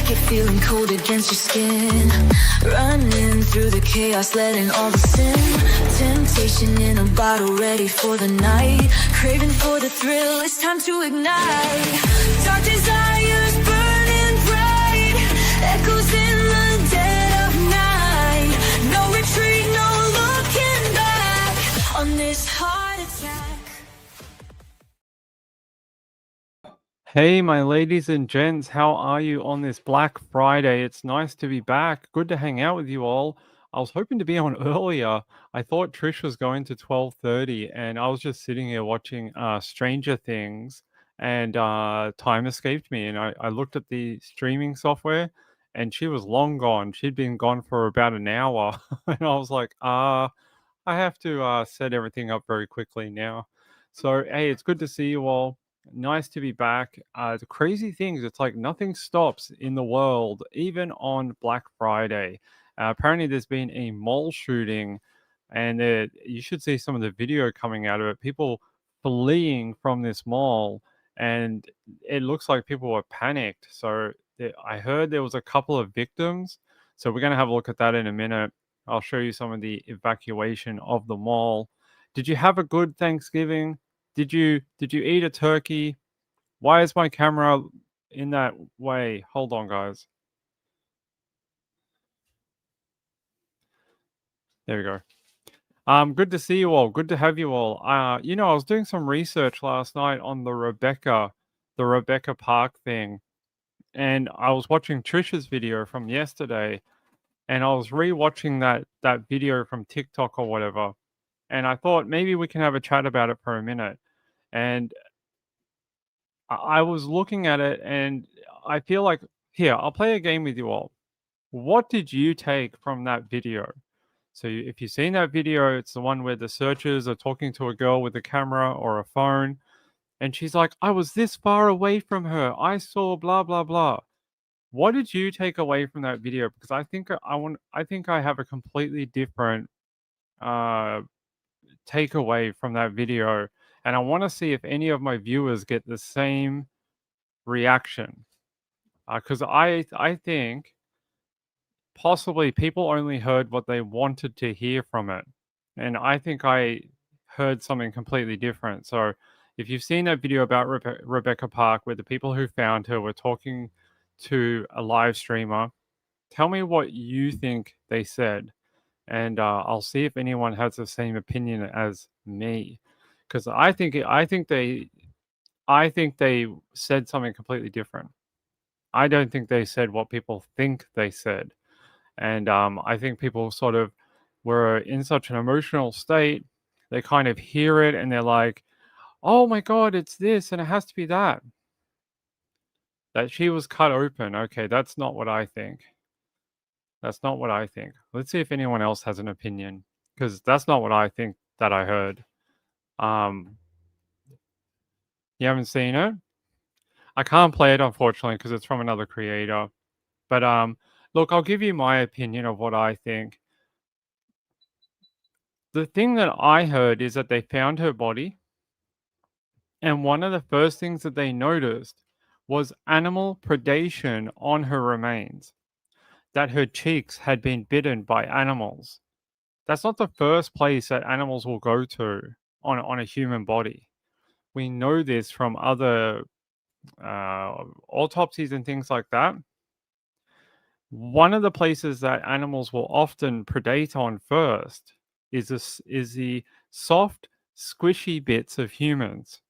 jacket feeling cold against your skin. Running through the chaos, letting all the sin. Temptation in a bottle, ready for the night. Craving for the thrill, it's time to ignite. Dark desires burning bright. Echoes in the dead of night. No retreat, no looking back on this heart attack. Hey, my ladies and gents, how are you on this Black Friday? It's nice to be back. Good to hang out with you all. I was hoping to be on earlier. I thought Trish was going to 12:30, and I was just sitting here watching Stranger Things, and time escaped me. And I looked at the streaming software, and she was long gone. She'd been gone for about an hour, and I was like, I have to set everything up very quickly now. So, hey, it's good to see you all. Nice to be back. The crazy things, it's like nothing stops in the world, even on Black Friday. Apparently, there's been a mall shooting, and you should see some of the video coming out of it. People fleeing from this mall, and it looks like people were panicked. So, I heard there was a couple of victims. So, we're going to have a look at that in a minute. I'll show you some of the evacuation of the mall. Did you have a good Thanksgiving? Did you eat a turkey? Why is my camera in that way? Hold on, guys. There we go. Good to see you all. Good to have you all. I was doing some research last night on the Rebecca Park thing, and I was watching Trisha's video from yesterday, and I was re-watching that video from TikTok or whatever, and I thought maybe we can have a chat about it for a minute. And I was looking at it, and I feel like here, I'll play a game with you all. What did you take from that video? So if you've seen that video, it's the one where the searchers are talking to a girl with a camera or a phone, and she's like, I was this far away from her. I saw blah blah blah. What did you take away from that video? Because I think I have a completely different uh takeaway from that video, and I want to see if any of my viewers get the same reaction. Because I think possibly people only heard what they wanted to hear from it, and I think I heard something completely different. So if you've seen that video about Rebecca Park, where the people who found her were talking to a live streamer, tell me what you think they said, and I'll see if anyone has the same opinion as me, because I think they said something completely different. I don't think they said what people think they said, and I think people sort of were in such an emotional state. They kind of hear it and they're like, "Oh my God, it's this, and it has to be that." That she was cut open. Okay, that's not what I think. That's not what I think. Let's see if anyone else has an opinion, because that's not what I think that I heard. Um, you haven't seen it? I can't play it, unfortunately, because it's from another creator. But look, I'll give you my opinion of what I think. The thing that I heard is that they found her body, and one of the first things that they noticed was animal predation on her remains, that her cheeks had been bitten by animals. That's not the first place that animals will go to on a human body. We know this from other autopsies and things like that. One of the places that animals will often predate on first is the soft, squishy bits of humans.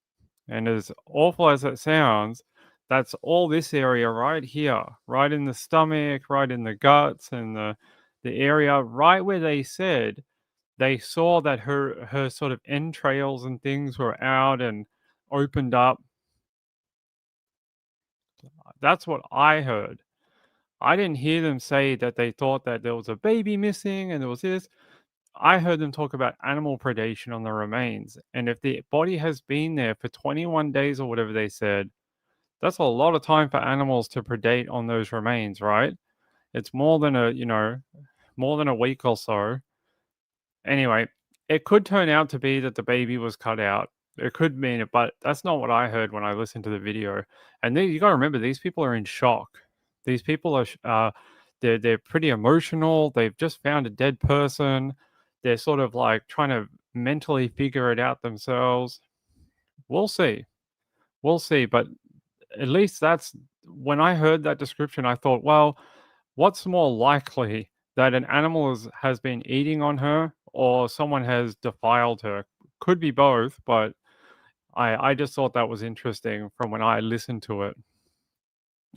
And as awful as it sounds, that's all this area right here, right in the stomach, right in the guts, and the area right where they said they saw that her sort of entrails and things were out and opened up. That's what I heard. I didn't hear them say that they thought that there was a baby missing and there was this. I heard them talk about animal predation on the remains. And if the body has been there for 21 days or whatever they said, that's a lot of time for animals to predate on those remains, right? It's more than a week or so. Anyway, it could turn out to be that the baby was cut out. It could mean it, but that's not what I heard when I listened to the video. And you got to remember, these people are in shock. These people are they're pretty emotional. They've just found a dead person. They're sort of like trying to mentally figure it out themselves. We'll see. We'll see. But at least that's when I heard that description, I thought, well, what's more likely that an animal has been eating on her or someone has defiled her? Could be both, but I just thought that was interesting from when I listened to it.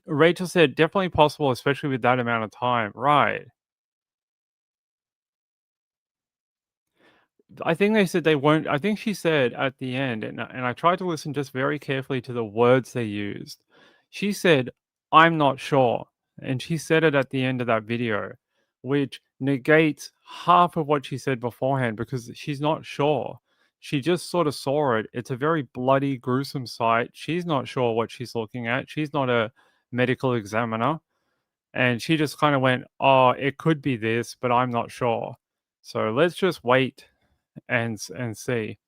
Rachel said, definitely possible, especially with that amount of time. Right. I think they said they won't. I think she said at the end, and I tried to listen just very carefully to the words they used. She said, "I'm not sure," and she said it at the end of that video, which negates half of what she said beforehand because she's not sure. She just sort of saw it. It's a very bloody, gruesome sight. She's not sure what she's looking at. She's not a medical examiner, and she just kind of went, "Oh, it could be this, but I'm not sure." So let's just wait and see.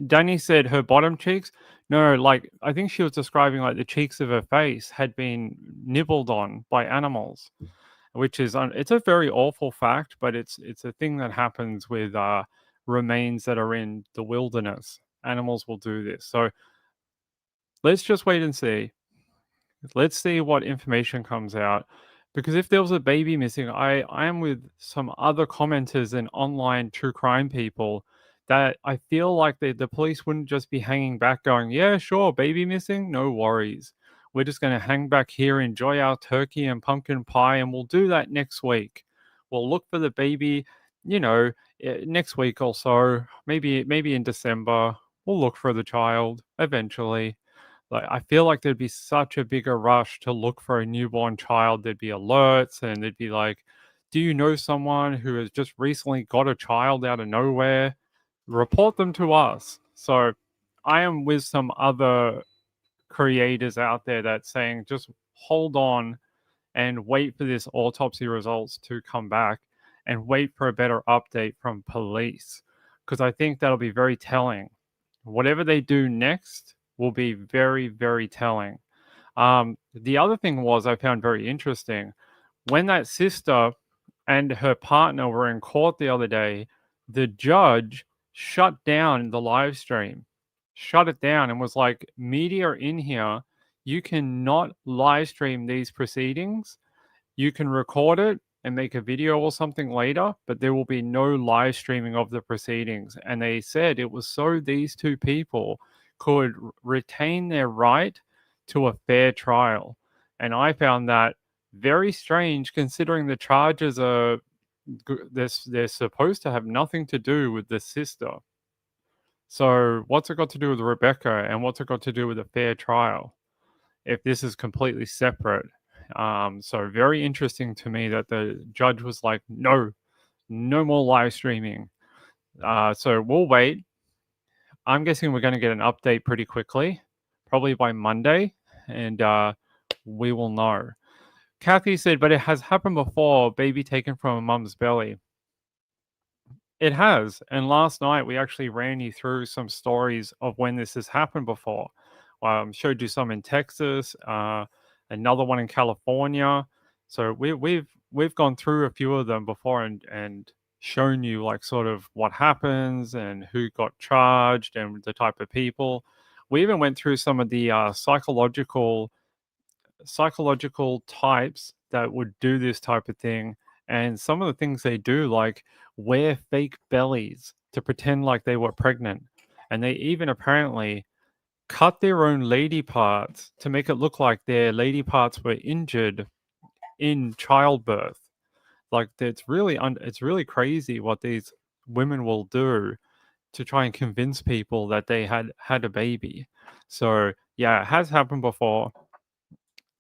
Danny said her bottom cheeks. No, like I think she was describing like the cheeks of her face had been nibbled on by animals, which is it's a very awful fact, but it's a thing that happens with remains that are in the wilderness. Animals will do this. So let's just wait and see. Let's see what information comes out. Because if there was a baby missing, I am with some other commenters and online true crime people that I feel like the police wouldn't just be hanging back going, yeah, sure, baby missing, no worries. We're just going to hang back here, enjoy our turkey and pumpkin pie, and we'll do that next week. We'll look for the baby, next week or so, maybe in December. We'll look for the child eventually. Like, I feel like there'd be such a bigger rush to look for a newborn child. There'd be alerts and they'd be like, do you know someone who has just recently got a child out of nowhere? Report them to us. So I am with some other creators out there that's saying just hold on and wait for this autopsy results to come back and wait for a better update from police because I think that'll be very telling. Whatever they do next will be very, very telling. The other thing was I found very interesting when that sister and her partner were in court the other day, the judge shut down the live stream, shut it down, and was like, media in here, you cannot live stream these proceedings. You can record it and make a video or something later, but there will be no live streaming of the proceedings. And they said it was so these two people could retain their right to a fair trial. And I found that very strange considering the charges are they're supposed to have nothing to do with the sister. So what's it got to do with Rebecca and what's it got to do with a fair trial if this is completely separate? So very interesting to me that the judge was like, no more live streaming. So we'll wait. I'm guessing we're going to get an update pretty quickly, probably by Monday, and we will know. Kathy said, but it has happened before, baby taken from a mum's belly. It has. And last night we actually ran you through some stories of when this has happened before. Showed you some in Texas, another one in California. So we've gone through a few of them before and shown you like sort of what happens and who got charged and the type of people. We even went through some of the psychological types that would do this type of thing, and some of the things they do, like wear fake bellies to pretend like they were pregnant, and they even apparently cut their own lady parts to make it look like their lady parts were injured in childbirth. Like it's really crazy what these women will do to try and convince people that they had a baby. So yeah, it has happened before.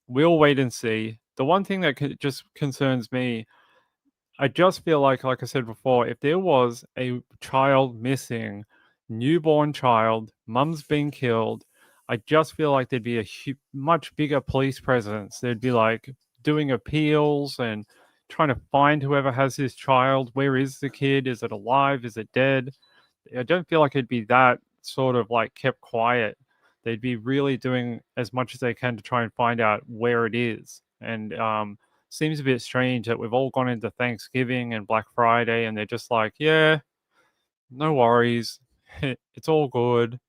We'll wait and see. The one thing that just concerns me, I just feel like I said before, if there was a child missing, newborn child, mum's been killed, I just feel like there'd be a much bigger police presence. They'd be like doing appeals and trying to find whoever has this child. Where is the kid? Is it alive? Is it dead? I don't feel like it'd be that sort of like kept quiet. They'd be really doing as much as they can to try and find out where it is. And seems a bit strange that we've all gone into Thanksgiving and Black Friday, and they're just like, yeah, no worries, it's all good.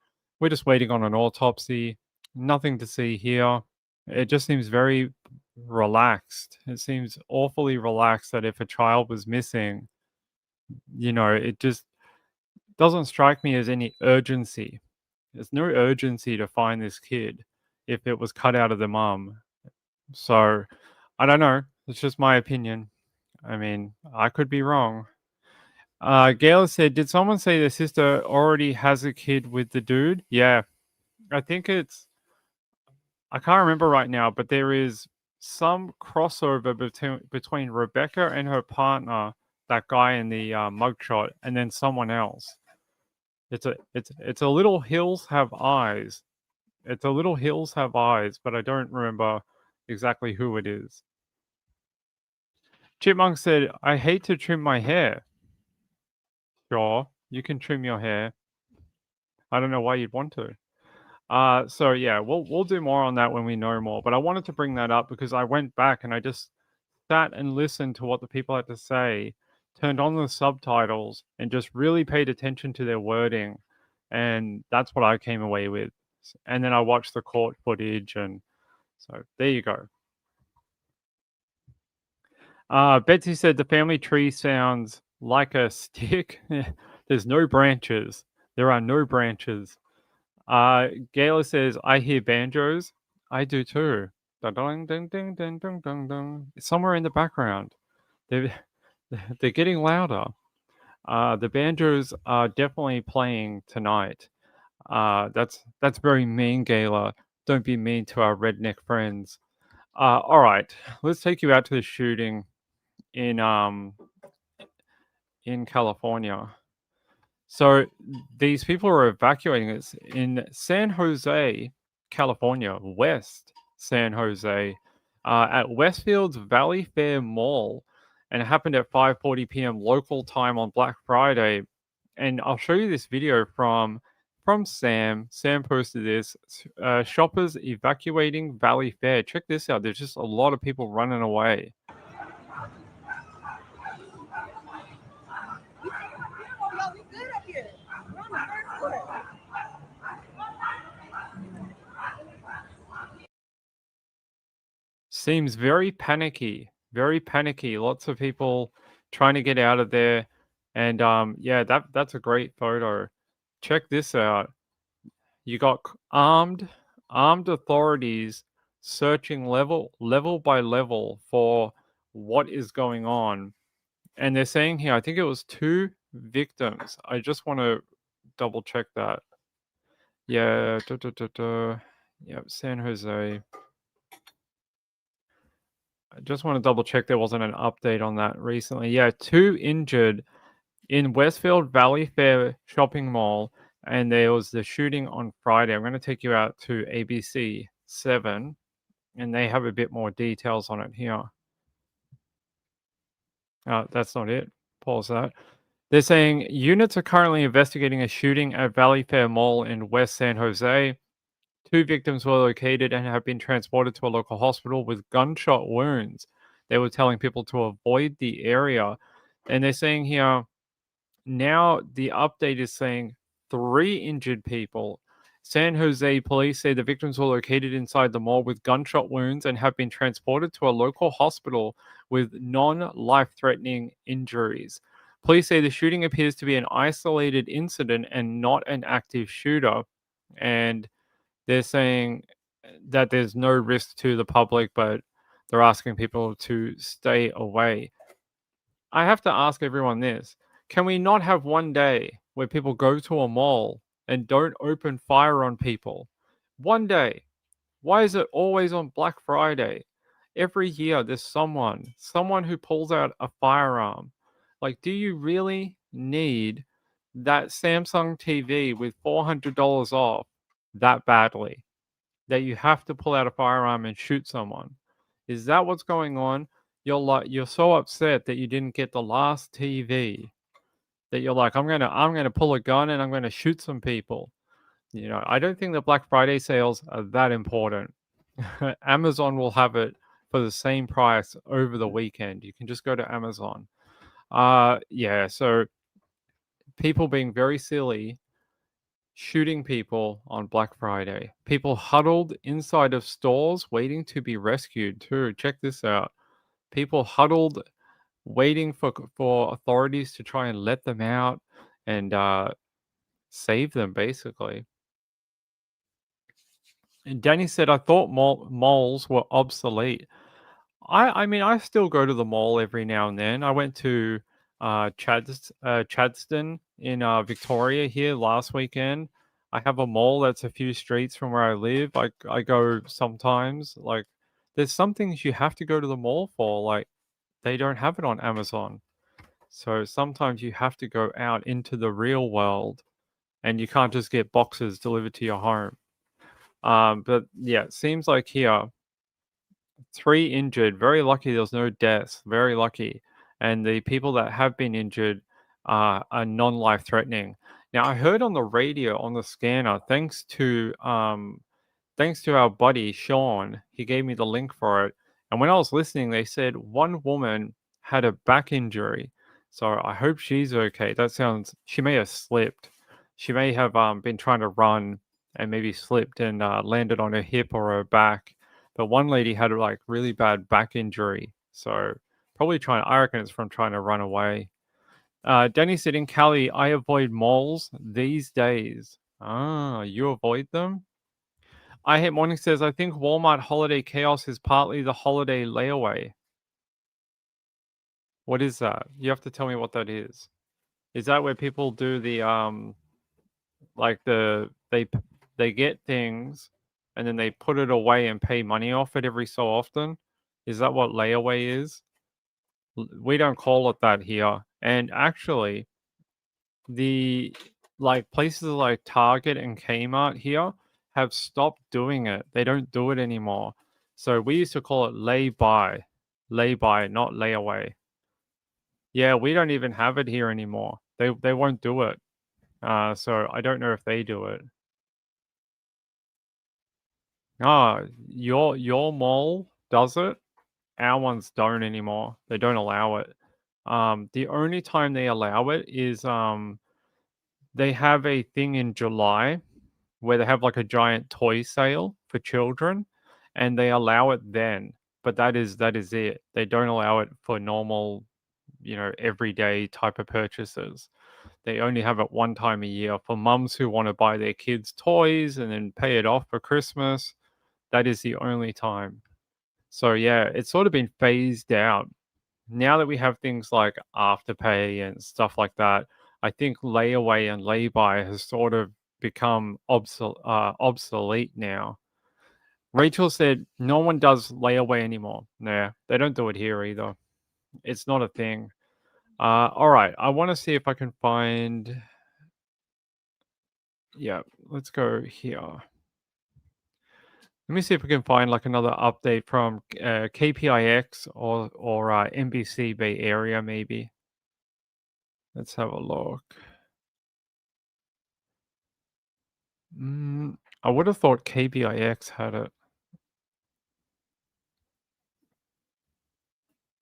We're just waiting on an autopsy. Nothing to see here. It just seems very relaxed. It seems awfully relaxed that if a child was missing, it just doesn't strike me as any urgency. There's no urgency to find this kid if it was cut out of the mum. So I don't know. It's just my opinion. I mean, I could be wrong. Gail said, did someone say the sister already has a kid with the dude? Yeah, I think I can't remember right now, but there is some crossover between Rebecca and her partner, that guy in the mugshot, and then someone else. It's a Little Hills Have Eyes. It's a Little Hills Have Eyes, but I don't remember exactly who it is. Chipmunk said, I hate to trim my hair. Sure, you can trim your hair. I don't know why you'd want to. So yeah, we'll do more on that when we know more. But I wanted to bring that up because I went back and I just sat and listened to what the people had to say, turned on the subtitles, and just really paid attention to their wording, and that's what I came away with. And then I watched the court footage, and so there you go. Betsy said the family tree sounds like a stick. There's no branches. There are no branches. Gayla says, I hear banjos. I do too. Dun, dun, dun, dun, dun, dun, dun. It's somewhere in the background. They're getting louder. The banjos are definitely playing tonight. That's very mean, Gayla. Don't be mean to our redneck friends. All right, let's take you out to the shooting in California. So these people are evacuating us in San Jose, California, West San Jose, at Westfield's Valley Fair Mall, and it happened at 5:40 p.m. local time on Black Friday. And I'll show you this video from Sam. Sam posted this. Shoppers evacuating Valley Fair. Check this out. There's just a lot of people running away. Seems very panicky, very panicky. Lots of people trying to get out of there. And yeah, that's a great photo. Check this out. You got armed authorities searching level by level for what is going on. And they're saying here, I think it was 2 victims. I just want to double check that. Yeah, yep, San Jose. I just want to double check there wasn't an update on that recently. Yeah, 2 injured in Westfield Valley Fair shopping mall, and there was the shooting on Friday. I'm going to take you out to ABC 7, and they have a bit more details on it here. That's not it. Pause that. They're saying units are currently investigating a shooting at Valley Fair Mall in West San Jose. 2 victims were located and have been transported to a local hospital with gunshot wounds. They were telling people to avoid the area. And they're saying here, now the update is saying 3 injured people. San Jose police say the victims were located inside the mall with gunshot wounds and have been transported to a local hospital with non-life-threatening injuries. Police say the shooting appears to be an isolated incident and not an active shooter. And they're saying that there's no risk to the public, but they're asking people to stay away. I have to ask everyone this. Can we not have one day where people go to a mall and don't open fire on people? One day. Why is it always on Black Friday? Every year there's someone who pulls out a firearm. Like, do you really need that Samsung TV with $400 off that badly that you have to pull out a firearm and shoot someone? Is that what's going on? You're so upset that you didn't get the last TV that you're like, I'm gonna pull a gun and I'm gonna shoot some people. I don't think the Black Friday sales are that important. Amazon will have it for the same price over the weekend. You can just go to Amazon. Yeah, so people being very silly, shooting people on Black Friday. People huddled inside of stores waiting to be rescued too. Check this out. People huddled waiting for authorities to try and let them out and save them, basically. And Danny said, I thought malls were obsolete. I mean, I still go to the mall every now and then. I went to Chadstone in Victoria here last weekend. I have a mall that's a few streets from where I live. I go sometimes. Like, there's some things you have to go to the mall for. Like, they don't have it on Amazon. So sometimes you have to go out into the real world and you can't just get boxes delivered to your home. But yeah, it seems like here, 3 injured. Very lucky there was no deaths. Very lucky. And the people that have been injured are non-life threatening. Now, I heard on the radio on the scanner, thanks to our buddy Sean, he gave me the link for it. And when I was listening, they said one woman had a back injury. So I hope she's okay. She may have slipped. She may have been trying to run and maybe slipped and landed on her hip or her back. But one lady had like really bad back injury. So probably I reckon it's from trying to run away. Danny said in Cali, I avoid malls these days. Ah, you avoid them? I Hate Morning says, I think Walmart holiday chaos is partly the holiday layaway. What is that? You have to tell me what that is. Is that where people do the like they get things and then they put it away and pay money off it every so often? Is that what layaway is? We don't call it that here. And actually, the places like Target and Kmart here have stopped doing it. They don't do it anymore. So we used to call it lay-by, not layaway. Yeah, we don't even have it here anymore. They won't do it. So I don't know if they do it. Your mall does it. Our ones don't anymore. They don't allow it. The only time they allow it is they have a thing in July where they have like a giant toy sale for children, and they allow it then. But that is it. They don't allow it for normal, everyday type of purchases. They only have it one time a year for mums who want to buy their kids toys and then pay it off for Christmas. That is the only time. So yeah, it's sort of been phased out. Now that we have things like Afterpay and stuff like that, I think layaway and lay-by has sort of become obsolete now. Rachel said no one does layaway anymore. Nah, they don't do it here either. It's not a thing. All right, I want to see if I can find. Yeah, let's go here. Let me see if we can find like another update from KPIX or NBC Bay Area maybe. Let's have a look. I would have thought KPIX had it.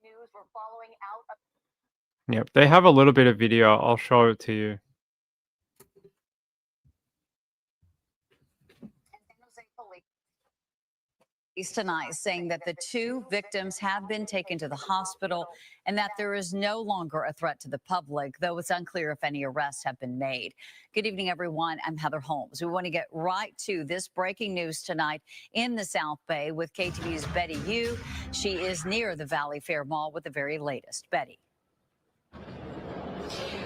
News we're following out. Yep, they have a little bit of video. I'll show it to you. Tonight saying that the 2 victims have been taken to the hospital and that there is no longer a threat to the public, though it's unclear if any arrests have been made. Good evening, everyone. I'm Heather Holmes. We want to get right to this breaking news tonight in the South Bay with KTV's Betty Yu. She is near the Valley Fair Mall with the very latest. Betty.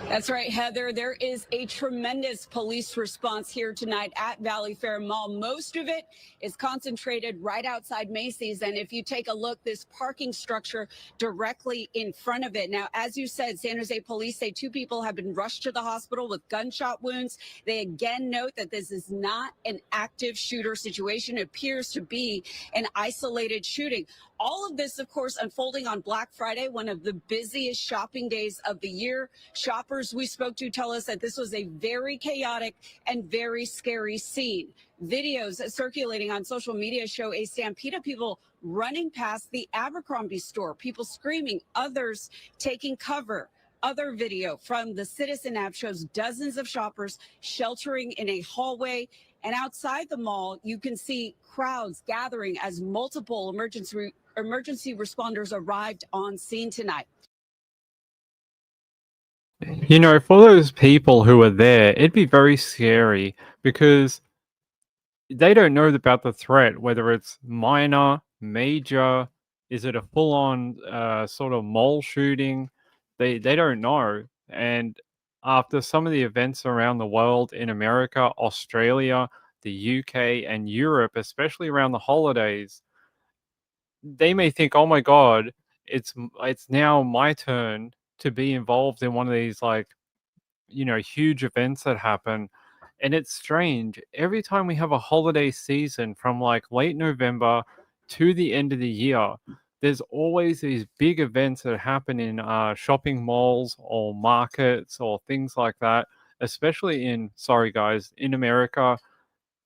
That's right, Heather. There is a tremendous police response here tonight at Valley Fair Mall. Most of it is concentrated right outside Macy's. And if you take a look, this parking structure directly in front of it. Now, as you said, San Jose police say 2 people have been rushed to the hospital with gunshot wounds. They again note that this is not an active shooter situation. It appears to be an isolated shooting. All of this, of course, unfolding on Black Friday, one of the busiest shopping days of the year. Shoppers we spoke to tell us that this was a very chaotic and very scary scene. Videos circulating on social media show a stampede of people running past the Abercrombie store, people screaming, others taking cover. Other video from the Citizen app shows dozens of shoppers sheltering in a hallway. And outside the mall, you can see crowds gathering as multiple emergency responders arrived on scene tonight. You know, for those people who are there, it'd be very scary because they don't know about the threat, whether it's minor, major, is it a full-on sort of mall shooting? They don't know. And after some of the events around the world in America, Australia, the UK, and Europe, especially around the holidays, they may think, "Oh my God, it's now my turn to be involved in one of these huge events that happen." And it's strange. Every time we have a holiday season from like late November to the end of the year, there's always these big events that happen in shopping malls or markets or things like that, especially in America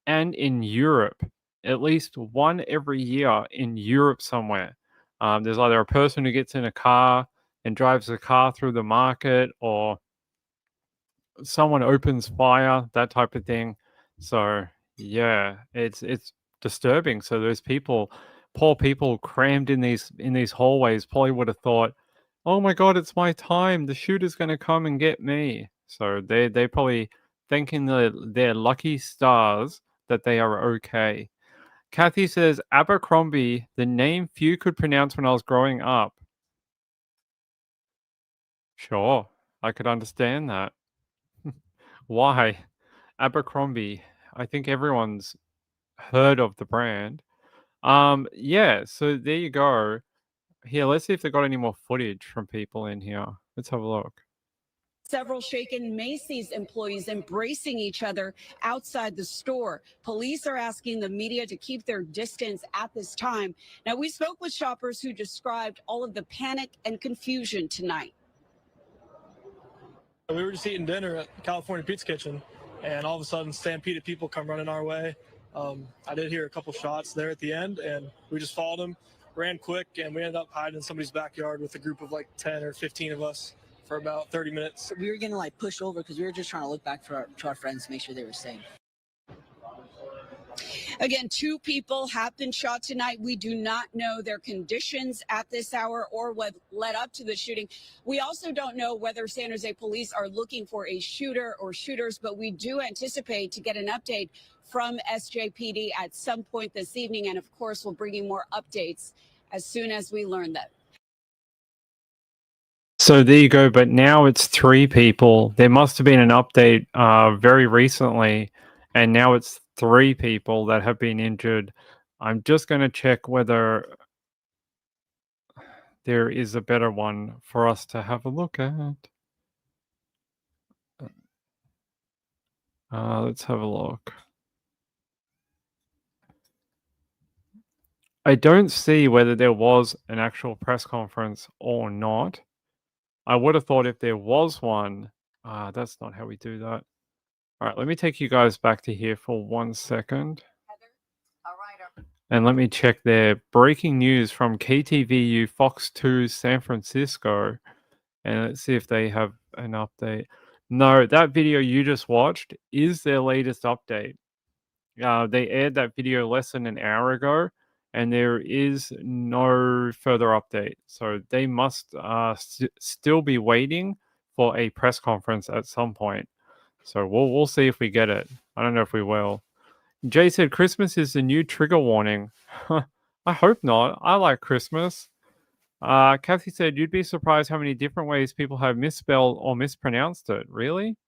and in Europe. At least one every year in Europe somewhere. There's either a person who gets in a car and drives the car through the market, or someone opens fire, that type of thing. So yeah, it's disturbing. So those people, poor people crammed in these hallways, probably would have thought, "Oh my God, it's my time. The shooter's going to come and get me." So they probably thanking their lucky stars that they are okay. Kathy says Abercrombie, the name few could pronounce when I was growing up. Sure, I could understand that. Why? Abercrombie. I think everyone's heard of the brand. Yeah, so there you go. Here, let's see if they got any more footage from people in here. Let's have a look. Several shaken Macy's employees embracing each other outside the store. Police are asking the media to keep their distance at this time. Now, we spoke with shoppers who described all of the panic and confusion tonight. We were just eating dinner at California Pizza Kitchen, and all of a sudden, stampede of people come running our way. I did hear a couple shots there at the end, and we just followed them, ran quick, and we ended up hiding in somebody's backyard with a group of like 10 or 15 of us for about 30 minutes. We were getting like pushed over because we were just trying to look back to our friends to make sure they were safe. Again, 2 people have been shot tonight. We do not know their conditions at this hour or what led up to the shooting. We also don't know whether San Jose police are looking for a shooter or shooters, but we do anticipate to get an update from SJPD at some point this evening. And of course, we'll bring you more updates as soon as we learn that. So there you go. But now it's 3 people. There must have been an update very recently, and now it's 3 people that have been injured. I'm just going to check whether there is a better one for us to have a look at. Let's have a look. I don't see whether there was an actual press conference or not. I would have thought if there was one, that's not how we do that. All right, let me take you guys back to here for 1 second. And let me check their breaking news from KTVU Fox 2 San Francisco. And let's see if they have an update. No, that video you just watched is their latest update. They aired that video less than an hour ago, and there is no further update. So they must still be waiting for a press conference at some point. So we'll see if we get it. I don't know if we will. Jay said Christmas is the new trigger warning. I hope not. I like Christmas. Kathy said you'd be surprised how many different ways people have misspelled or mispronounced it. Really?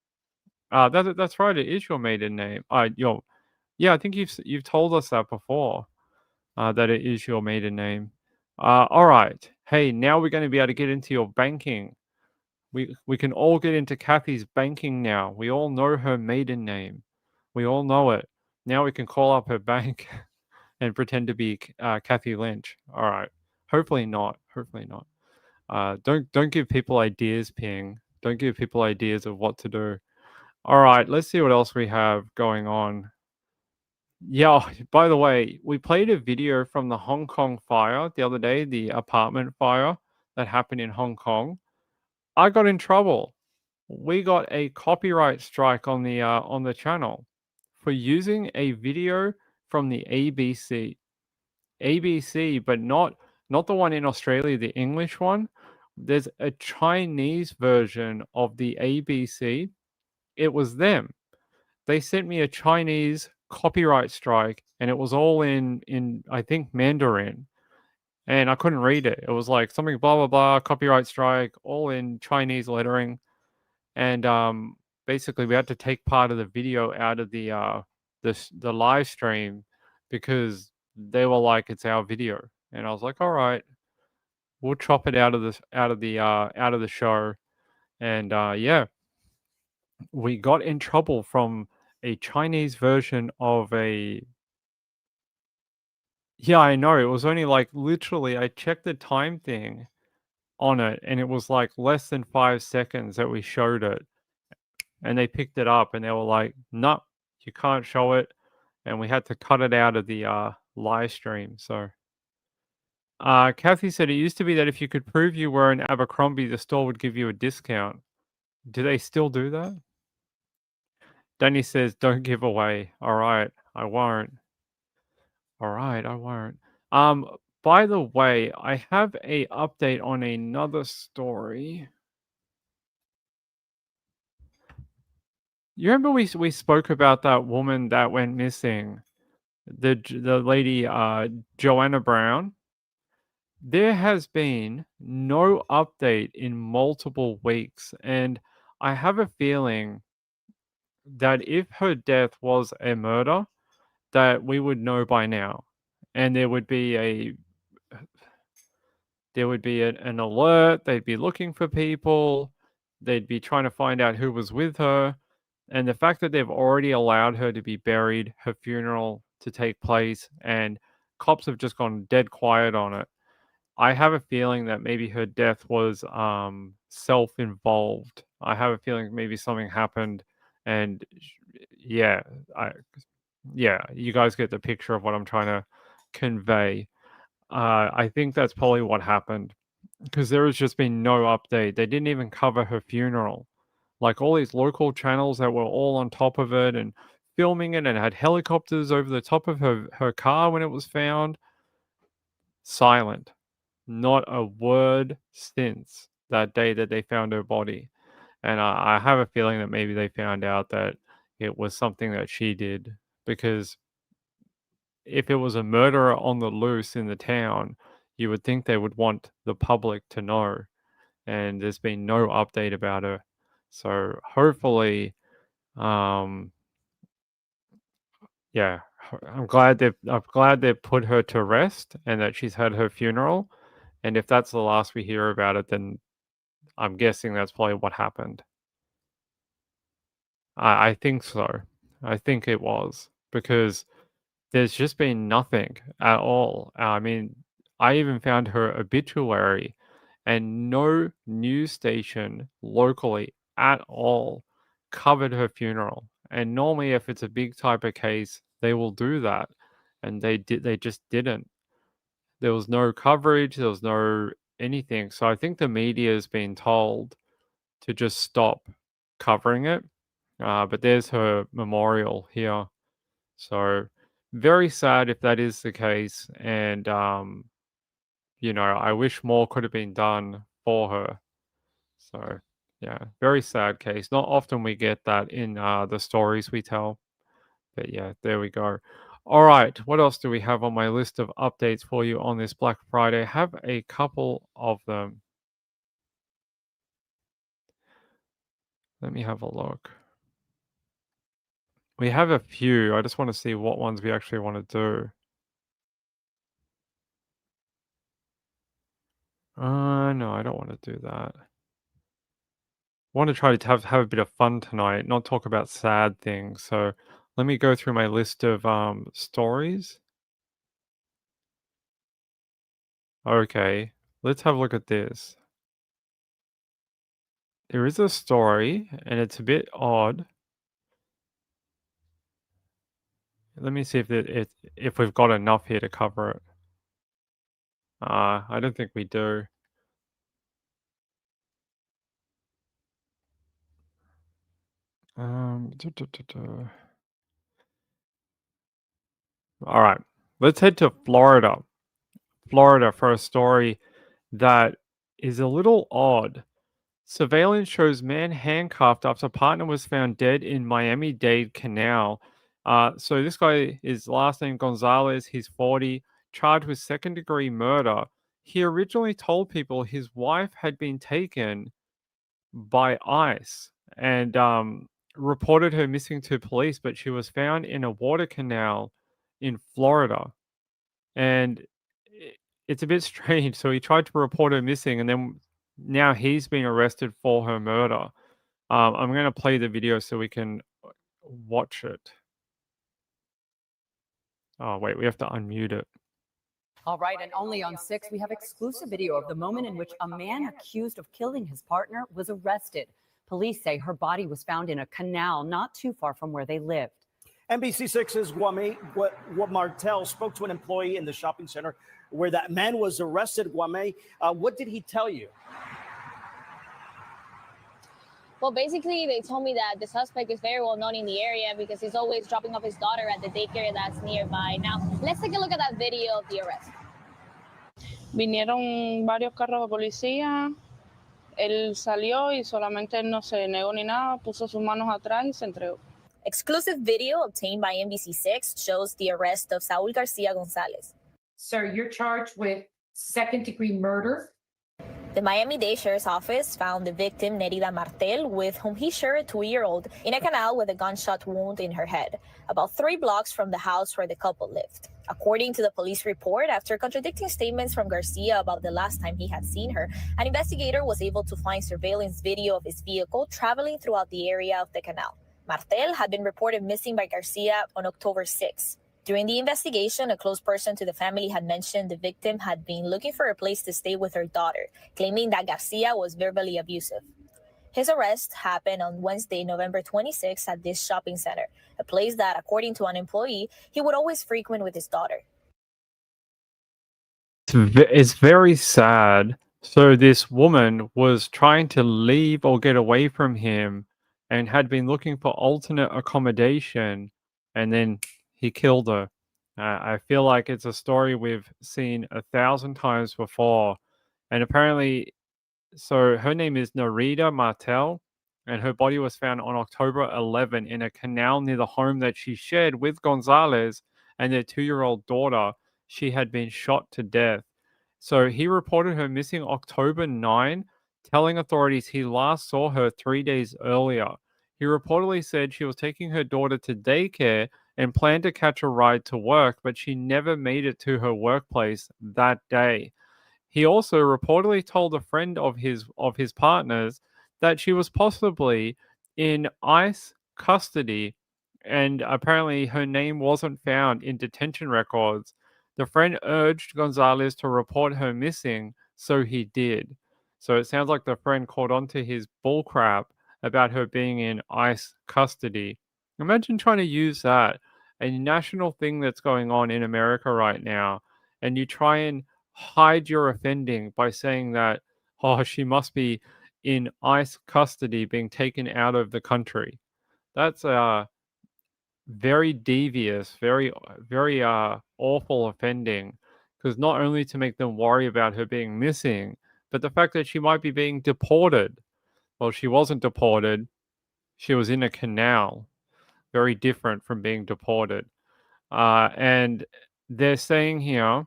That's right. It is your maiden name. Yeah, I think you've told us that before. That it is your maiden name. All right. Hey, now we're going to be able to get into your banking. We can all get into Kathy's banking now. We all know her maiden name. We all know it. Now we can call up her bank and pretend to be Kathy Lynch. All right. Hopefully not. Hopefully not. Don't give people ideas, Ping. Don't give people ideas of what to do. All right, let's see what else we have going on. Yeah, by the way, we played a video from the Hong Kong fire the other day, the apartment fire that happened in Hong Kong. I got in trouble. We got a copyright strike on the channel for using a video from the ABC. ABC, but not the one in Australia, the English one. There's a Chinese version of the ABC. It was them. They sent me a Chinese copyright strike, and it was all in I think Mandarin, and I couldn't read it. It was like something blah blah blah copyright strike, all in Chinese lettering, and basically we had to take part of the video out of the live stream because they were like, it's our video, and I was like, all right, we'll chop it out of the show, and yeah, we got in trouble from a Chinese version of a. Yeah, I know. It was only like literally, I checked the time thing on it, and it was like less than 5 seconds that we showed it. And they picked it up and they were like, no, you can't show it. And we had to cut it out of the live stream. So, Kathy said it used to be that if you could prove you were an Abercrombie, the store would give you a discount. Do they still do that? Danny says, don't give away. All right, I won't. All right, I won't. By the way, I have a update on another story. You remember we spoke about that woman that went missing, the lady Joanna Brown? There has been no update in multiple weeks, and I have a feeling that if her death was a murder, that we would know by now, and there would be an alert. They'd be looking for people. They'd be trying to find out who was with her. And the fact that they've already allowed her to be buried, her funeral to take place, and cops have just gone dead quiet on it. I have a feeling that maybe her death was self-involved. I have a feeling maybe something happened, and yeah, you guys get the picture of what I'm trying to convey. I think that's probably what happened, because there has just been no update. They didn't even cover her funeral. Like all these local channels that were all on top of it and filming it and had helicopters over the top of her car when it was found. Silent. Not a word since that day that they found her body. And I have a feeling that maybe they found out that it was something that she did, because if it was a murderer on the loose in the town, you would think they would want the public to know. And there's been no update about her. So hopefully, yeah, I'm glad they've put her to rest and that she's had her funeral. And if that's the last we hear about it, then I'm guessing that's probably what happened. I think so. I think it was, because there's just been nothing at all. I mean, I even found her obituary, and no news station locally at all covered her funeral. And normally, if it's a big type of case, they will do that, and they just didn't. There was no coverage. There was no anything. So I think the media has been told to just stop covering it. But there's her memorial here. So very sad if that is the case. And, I wish more could have been done for her. So, yeah, very sad case. Not often we get that in the stories we tell. But yeah, there we go. All right, what else do we have on my list of updates for you on this Black Friday? I have a couple of them. Let me have a look. We have a few. I just want to see what ones we actually want to do. No, I don't want to do that. I want to try to have a bit of fun tonight, not talk about sad things. So let me go through my list of stories. Okay, let's have a look at this. There is a story, and it's a bit odd. Let me see if we've got enough here to cover it. I don't think we do. All right, let's head to Florida. Florida for a story that is a little odd. Surveillance shows man handcuffed after partner was found dead in Miami-Dade Canal. So this guy is last name Gonzalez. He's 40, charged with second-degree murder. He originally told people his wife had been taken by ICE and reported her missing to police, but she was found in a water canal in Florida. And it's a bit strange. So he tried to report her missing, and then now he's been arrested for her murder. I'm going to play the video so we can watch it. Oh, wait, we have to unmute it. All right, and only on 6, we have exclusive video of the moment in which a man accused of killing his partner was arrested. Police say her body was found in a canal not too far from where they lived. NBC6's Guame Martel spoke to an employee in the shopping center where that man was arrested. Guame, what did he tell you? Well, basically, they told me that the suspect is very well known in the area because he's always dropping off his daughter at the daycare that's nearby. Now, let's take a look at that video of the arrest. Vinieron varios carros de policía. Él salió y solamente no se negó ni nada, puso sus manos atrás y se entregó. Exclusive video obtained by NBC6 shows the arrest of Saul Garcia Gonzalez. Sir, you're charged with second-degree murder. The Miami-Dade Sheriff's Office found the victim, Nerida Martel, with whom he shared a 2-year-old, in a canal with a gunshot wound in her head, about 3 blocks from the house where the couple lived. According to the police report, after contradicting statements from Garcia about the last time he had seen her, an investigator was able to find surveillance video of his vehicle traveling throughout the area of the canal. Martel had been reported missing by Garcia on October 6. During the investigation, a close person to the family had mentioned the victim had been looking for a place to stay with her daughter, claiming that Garcia was verbally abusive. His arrest happened on Wednesday, November 26, at this shopping center, a place that, according to an employee, he would always frequent with his daughter. It's very sad. So this woman was trying to leave or get away from him and had been looking for alternate accommodation, and then he killed her. I feel like it's a story we've seen 1,000 times before. And apparently, so her name is Nerida Martel, and her body was found on October 11 in a canal near the home that she shared with Gonzalez and their 2-year-old daughter. She had been shot to death. So he reported her missing October 9, telling authorities he last saw her 3 days earlier. He reportedly said she was taking her daughter to daycare and planned to catch a ride to work, but she never made it to her workplace that day. He also reportedly told a friend of his partner's that she was possibly in ICE custody, and apparently her name wasn't found in detention records. The friend urged Gonzalez to report her missing, so he did. So it sounds like the friend caught on to his bullcrap about her being in ICE custody. Imagine trying to use that, a national thing that's going on in America right now, and you try and hide your offending by saying that, oh, she must be in ICE custody being taken out of the country. That's very devious, very awful offending, because not only to make them worry about her being missing, but the fact that she might be being deported. Well, she wasn't deported. She was in a canal. Very different from being deported. And they're saying here,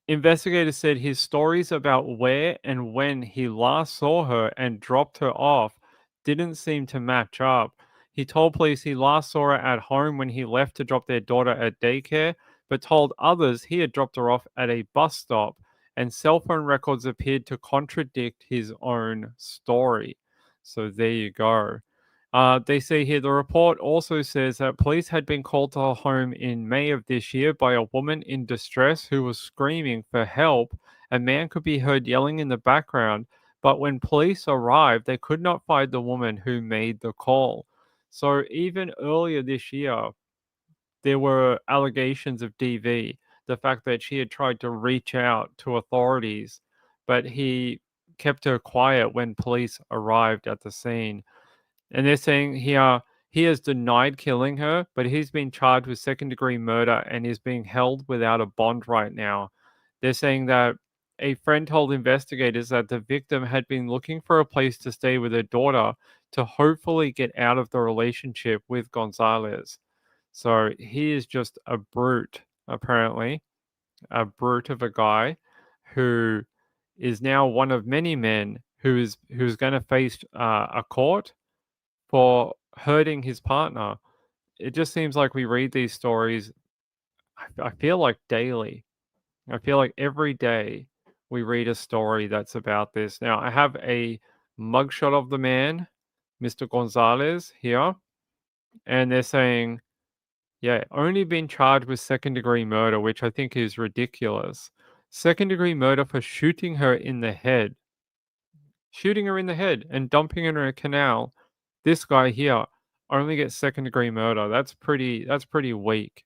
investigators said his stories about where and when he last saw her and dropped her off didn't seem to match up. He told police he last saw her at home when he left to drop their daughter at daycare, but told others he had dropped her off at a bus stop, and cell phone records appeared to contradict his own story. So there you go. They say here the report also says that police had been called to her home in May of this year by a woman in distress who was screaming for help. A man could be heard yelling in the background, but when police arrived, they could not find the woman who made the call. So even earlier this year, there were allegations of DV, the fact that she had tried to reach out to authorities, but he kept her quiet when police arrived at the scene. And they're saying here he has denied killing her, but he's been charged with second-degree murder and is being held without a bond right now. They're saying that a friend told investigators that the victim had been looking for a place to stay with her daughter to hopefully get out of the relationship with Gonzalez. So he is just a brute, apparently, a brute of a guy who is now one of many men who's going to face a court for hurting his partner. It just seems like we read these stories, I feel like daily. I feel like every day we read a story that's about this. Now, I have a mugshot of the man, Mr. Gonzalez, here, and they're saying, yeah, only been charged with second-degree murder, which I think is ridiculous. Second-degree murder for shooting her in the head. Shooting her in the head and dumping her in a canal. This guy here only gets second-degree murder. That's pretty weak.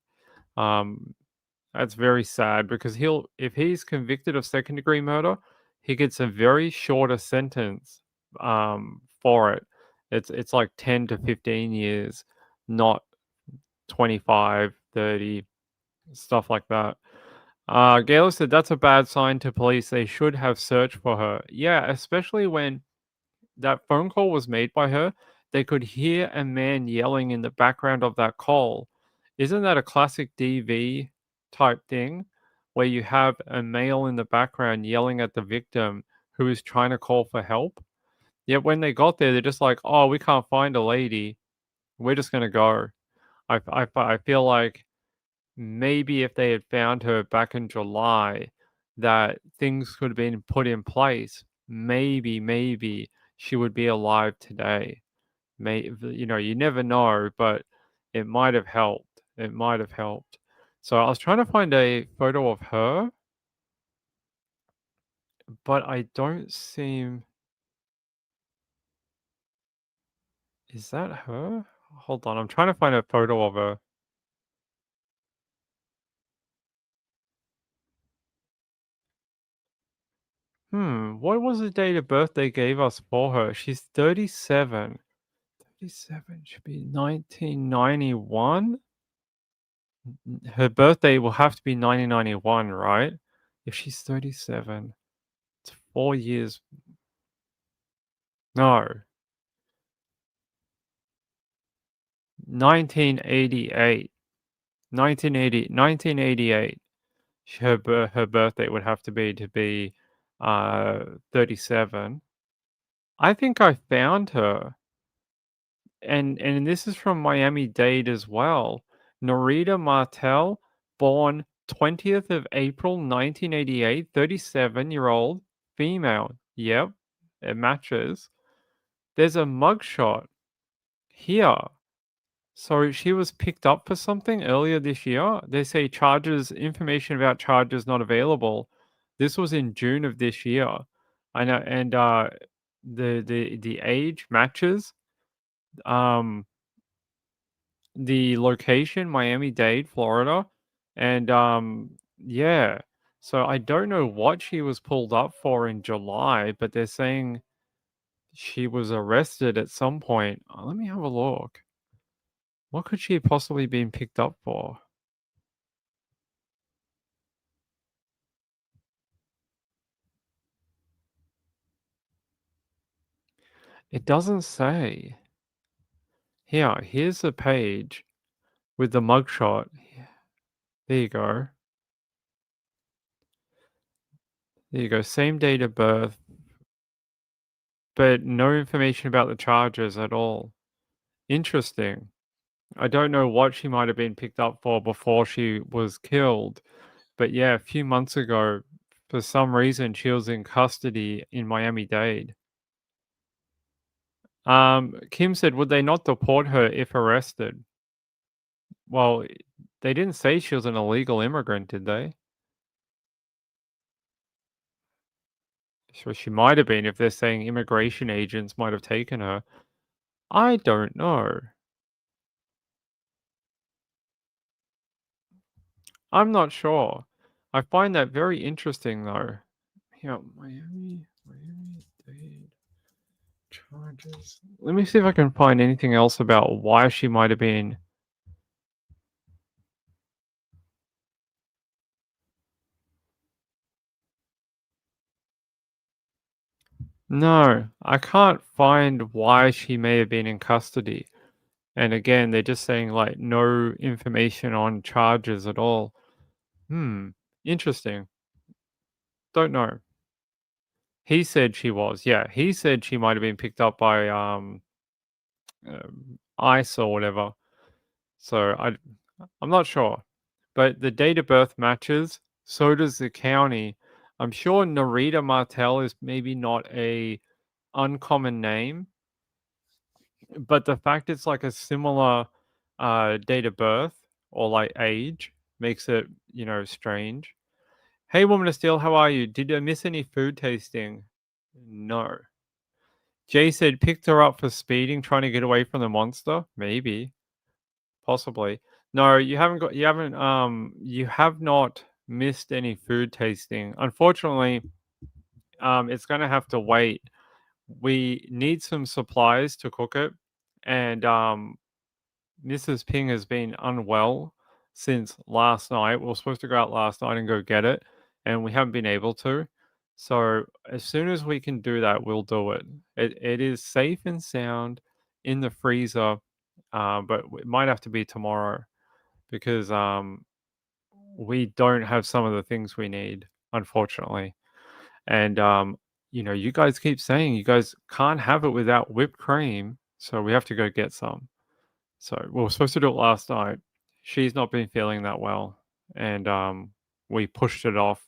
That's very sad because if he's convicted of second-degree murder, he gets a very shorter sentence for it. It's like 10 to 15 years, not 25, 30, stuff like that. Gail said that's a bad sign to police. They should have searched for her. Yeah, especially when that phone call was made by her. They could hear a man yelling in the background of that call. Isn't that a classic DV type thing where you have a male in the background yelling at the victim who is trying to call for help? Yet when they got there, they're just like, oh, we can't find a lady. We're just going to go. I feel like maybe if they had found her back in July, that things could have been put in place. Maybe she would be alive today. You never know, but it might have helped. It might have helped. So I was trying to find a photo of her, but I don't seem. Is that her? Hold on, I'm trying to find a photo of her. What was the date of birth they gave us for her? She's 37. 37 should be 1991. Her birthday will have to be 1991, right? If she's 37, it's 4 years. No. 1988. 1988. Her birthday would have to be 37. I think I found her. And this is from Miami-Dade as well. Norita Martel, born 20th of April 1988, 37-year-old female. Yep, it matches. There's a mugshot here. So she was picked up for something earlier this year. They say information about charges not available. This was in June of this year. I know, and the age matches. The location, Miami-Dade, Florida, and yeah. So I don't know what she was pulled up for in July, but they're saying she was arrested at some point. Let me have a look. What could she have possibly been picked up for? It doesn't say. Here's the page with the mugshot. There you go. There you go. Same date of birth, but no information about the charges at all. Interesting. I don't know what she might have been picked up for before she was killed, but yeah, a few months ago, for some reason, she was in custody in Miami-Dade. Kim said, would they not deport her if arrested? Well, they didn't say she was an illegal immigrant, did they? So she might have been if they're saying immigration agents might have taken her. I don't know. I'm not sure. I find that very interesting though. Yeah, Miami-Dade charges. Let me see if I can find anything else about why she might have been. No, I can't find why she may have been in custody. And again, they're just saying like no information on charges at all. Interesting. Don't know. He said she was. Yeah, he said she might have been picked up by ICE or whatever. So I'm not sure. But the date of birth matches, so does the county. I'm sure Narita Martel is maybe not a uncommon name, but the fact it's like a similar date of birth or like age makes it, strange. Hey, Woman of Steel, how are you? Did I miss any food tasting? No. Jay said picked her up for speeding, trying to get away from the monster. Maybe, possibly. No, you have not missed any food tasting. Unfortunately, it's going to have to wait. We need some supplies to cook it, and Mrs. Ping has been unwell since last night. We were supposed to go out last night and go get it, and we haven't been able to. So as soon as we can do that, we'll do it. It is safe and sound in the freezer, but it might have to be tomorrow because we don't have some of the things we need, unfortunately. And you guys keep saying you guys can't have it without whipped cream, so we have to go get some. So we were supposed to do it last night. She's not been feeling that well, and we pushed it off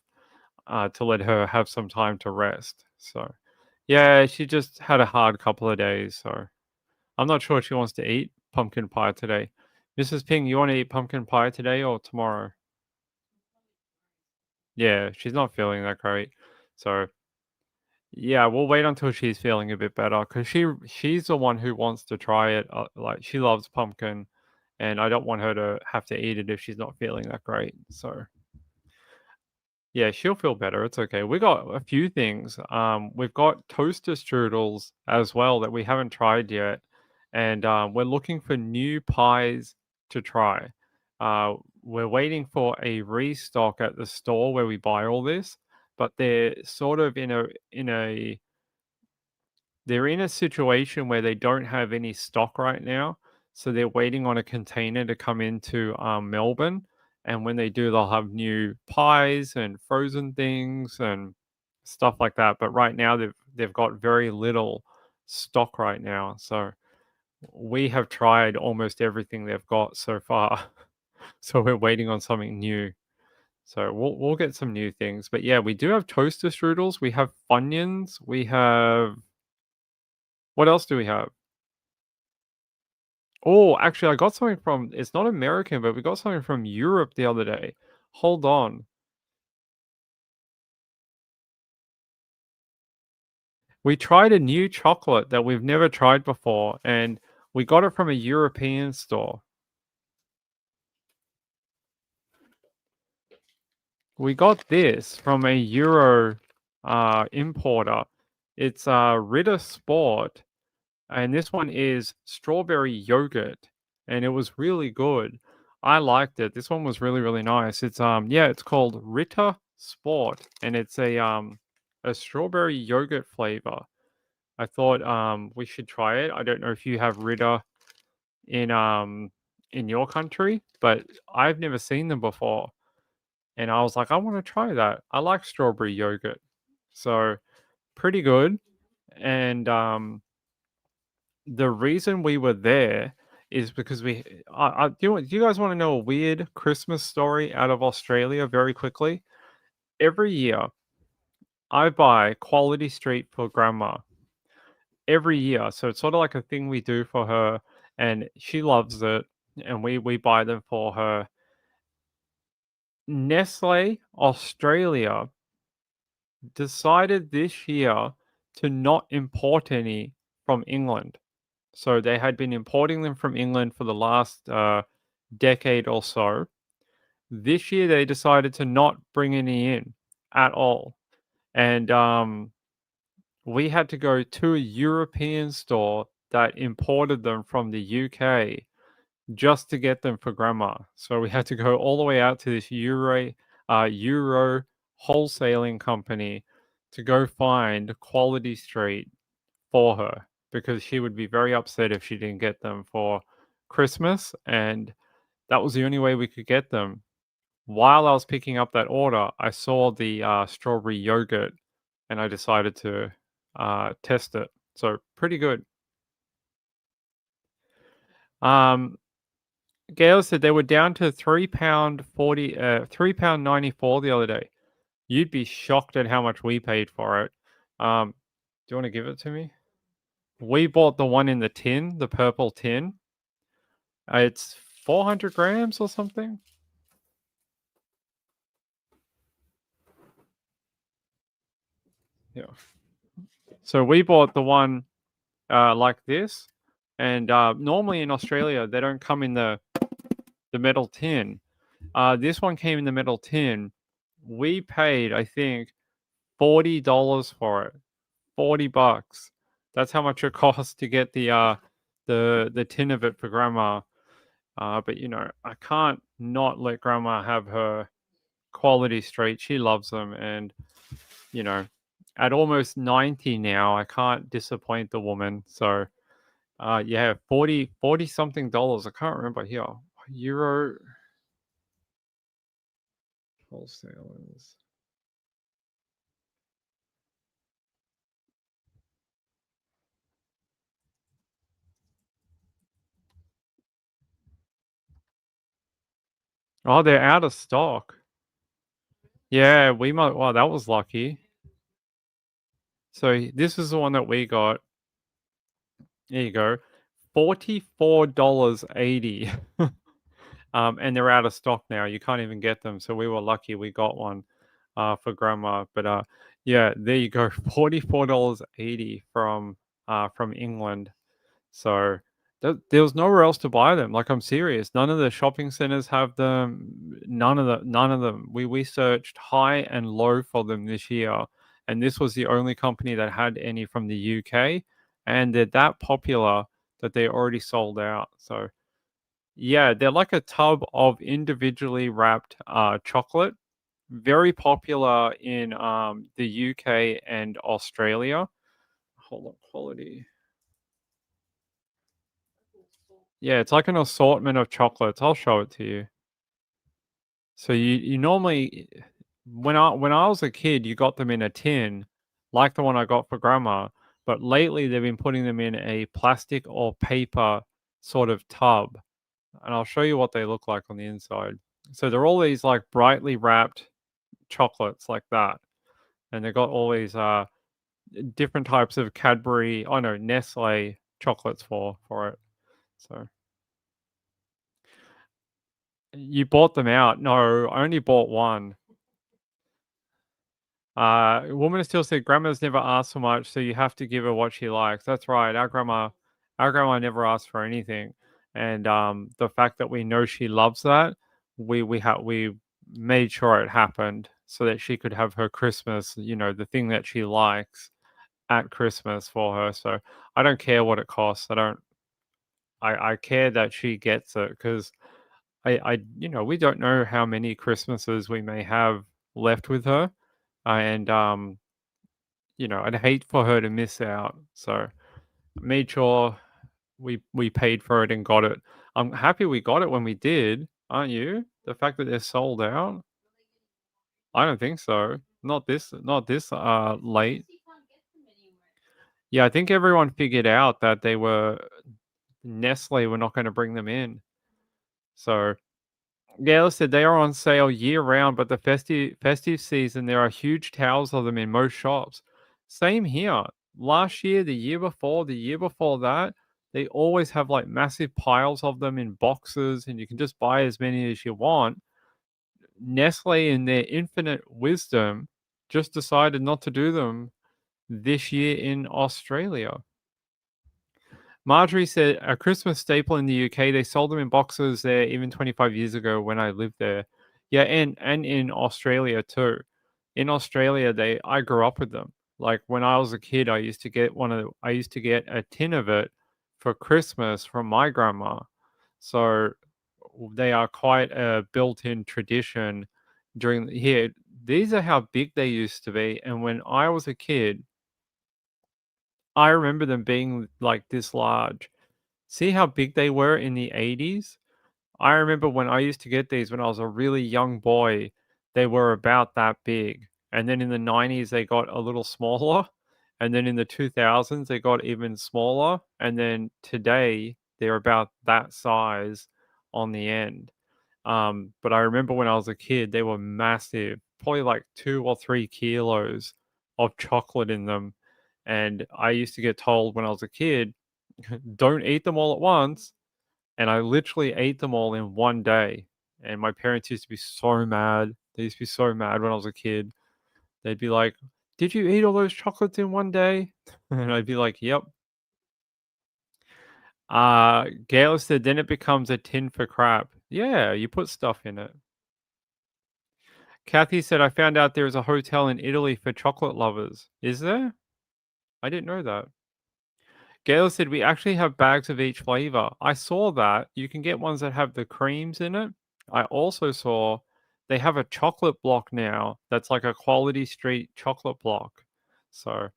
to let her have some time to rest. So, yeah, she just had a hard couple of days. So, I'm not sure she wants to eat pumpkin pie today. Mrs. Ping, you want to eat pumpkin pie today or tomorrow? Yeah, she's not feeling that great. So, yeah, we'll wait until she's feeling a bit better because she's the one who wants to try it. Like she loves pumpkin, and I don't want her to have to eat it if she's not feeling that great. So, yeah, she'll feel better. It's okay. We got a few things. We've got toaster strudels as well that we haven't tried yet, and we're looking for new pies to try. We're waiting for a restock at the store where we buy all this, but they're sort of in a situation where they don't have any stock right now, so they're waiting on a container to come into Melbourne. And when they do, they'll have new pies and frozen things and stuff like that. But right now, they've got very little stock right now. So we have tried almost everything they've got so far. So we're waiting on something new. So we'll get some new things. But yeah, we do have toaster strudels. We have Funyuns. We have... What else do we have? Oh, actually, I got something from... It's not American, but we got something from Europe the other day. Hold on. We tried a new chocolate that we've never tried before, and we got it from a European store. We got this from a Euro importer. It's Ritter Sport, and this one is strawberry yogurt, and it was really good. I liked it. This one was really, really nice. It's it's called Ritter Sport, and it's a strawberry yogurt flavor. I thought we should try it. I don't know if you have Ritter in your country, but I've never seen them before. And I was like, I want to try that. I like strawberry yogurt. So pretty good. And the reason we were there is because do you guys want to know a weird Christmas story out of Australia very quickly? Every year, I buy Quality Street for Grandma. every year. So it's sort of like a thing we do for her, and she loves it, and we buy them for her. Nestle Australia decided this year to not import any from England. So they had been importing them from England for the last decade or so. This year they decided to not bring any in at all. And we had to go to a European store that imported them from the UK just to get them for grandma. So we had to go all the way out to this Euro wholesaling company to go find Quality Street for her, because she would be very upset if she didn't get them for Christmas, and that was the only way we could get them. While I was picking up that order, I saw the strawberry yogurt, and I decided to test it. So pretty good. Gail said they were down to £3.40, £3.94 the other day. You'd be shocked at how much we paid for it. Do you want to give it to me? We bought the one in the tin, the purple tin. It's 400 grams or something. Yeah. So we bought the one like this, and normally in Australia they don't come in the metal tin. This one came in the metal tin. We paid, I think, $40 for it. $40. That's how much it costs to get the tin of it for grandma. But you know, I can't not let grandma have her Quality Street. She loves them, and you know, at almost 90 now, I can't disappoint the woman. So yeah, 40 something dollars. I can't remember here. Euro wholesalers. Oh, they're out of stock. Yeah, we might. Wow, that was lucky. So this is the one that we got. There you go. $44.80. And they're out of stock now. You can't even get them. So we were lucky we got one for grandma. But yeah, there you go. $44.80 from England. So there was nowhere else to buy them. Like, I'm serious. None of the shopping centers have them. None of them. We searched high and low for them this year, and this was the only company that had any from the UK, and they're that popular that they already sold out. So yeah, they're like a tub of individually wrapped chocolate. Very popular in the UK and Australia. Hold on, quality. Yeah, it's like an assortment of chocolates. I'll show it to you. So you normally, when I was a kid, you got them in a tin, like the one I got for grandma. But lately, they've been putting them in a plastic or paper sort of tub, and I'll show you what they look like on the inside. So they're all these like brightly wrapped chocolates like that, and they've got all these different types of Cadbury, Nestle chocolates for it. So you bought them out? No, I only bought one. Woman still said grandma's never asked for much, so you have to give her what she likes. That's right. Our grandma never asked for anything, and the fact that we know she loves that, we made sure it happened so that she could have her Christmas, the thing that she likes at Christmas for her. So I don't care what it costs. I care that she gets it, because we don't know how many Christmases we may have left with her, and I'd hate for her to miss out. So I made sure we paid for it and got it. I'm happy we got it when we did, aren't you? The fact that they're sold out. I don't think so. Not this late. Yeah, I think everyone figured out that Nestle were not going to bring them in. So Gail said they are on sale year round, but the festive season, there are huge towers of them in most shops. Same here. last year, the year before that, they always have like massive piles of them in boxes, and you can just buy as many as you want. Nestle, in their infinite wisdom, just decided not to do them this year in Australia. Marjorie said a Christmas staple in the UK. They sold them in boxes there even 25 years ago when I lived there. Yeah, and in Australia too. In Australia, I grew up with them. Like when I was a kid, I used to get a tin of it for Christmas from my grandma. So they are quite a built-in tradition during here. These are how big they used to be, and when I was a kid, I remember them being like this large. See how big they were in the 80s? I remember when I used to get these when I was a really young boy, they were about that big. And then in the 90s, they got a little smaller. And then in the 2000s, they got even smaller. And then today, they're about that size on the end. But I remember when I was a kid, they were massive, probably like 2 or 3 kilos of chocolate in them. And I used to get told when I was a kid, don't eat them all at once. And I literally ate them all in one day. And my parents used to be so mad. They used to be so mad when I was a kid. They'd be like, did you eat all those chocolates in one day? And I'd be like, yep. Gail said, then it becomes a tin for crap. Yeah, you put stuff in it. Kathy said, I found out there is a hotel in Italy for chocolate lovers. Is there? I didn't know that. Gail said, we actually have bags of each flavor. I saw that. You can get ones that have the creams in it. I also saw they have a chocolate block now that's like a Quality Street chocolate block. So,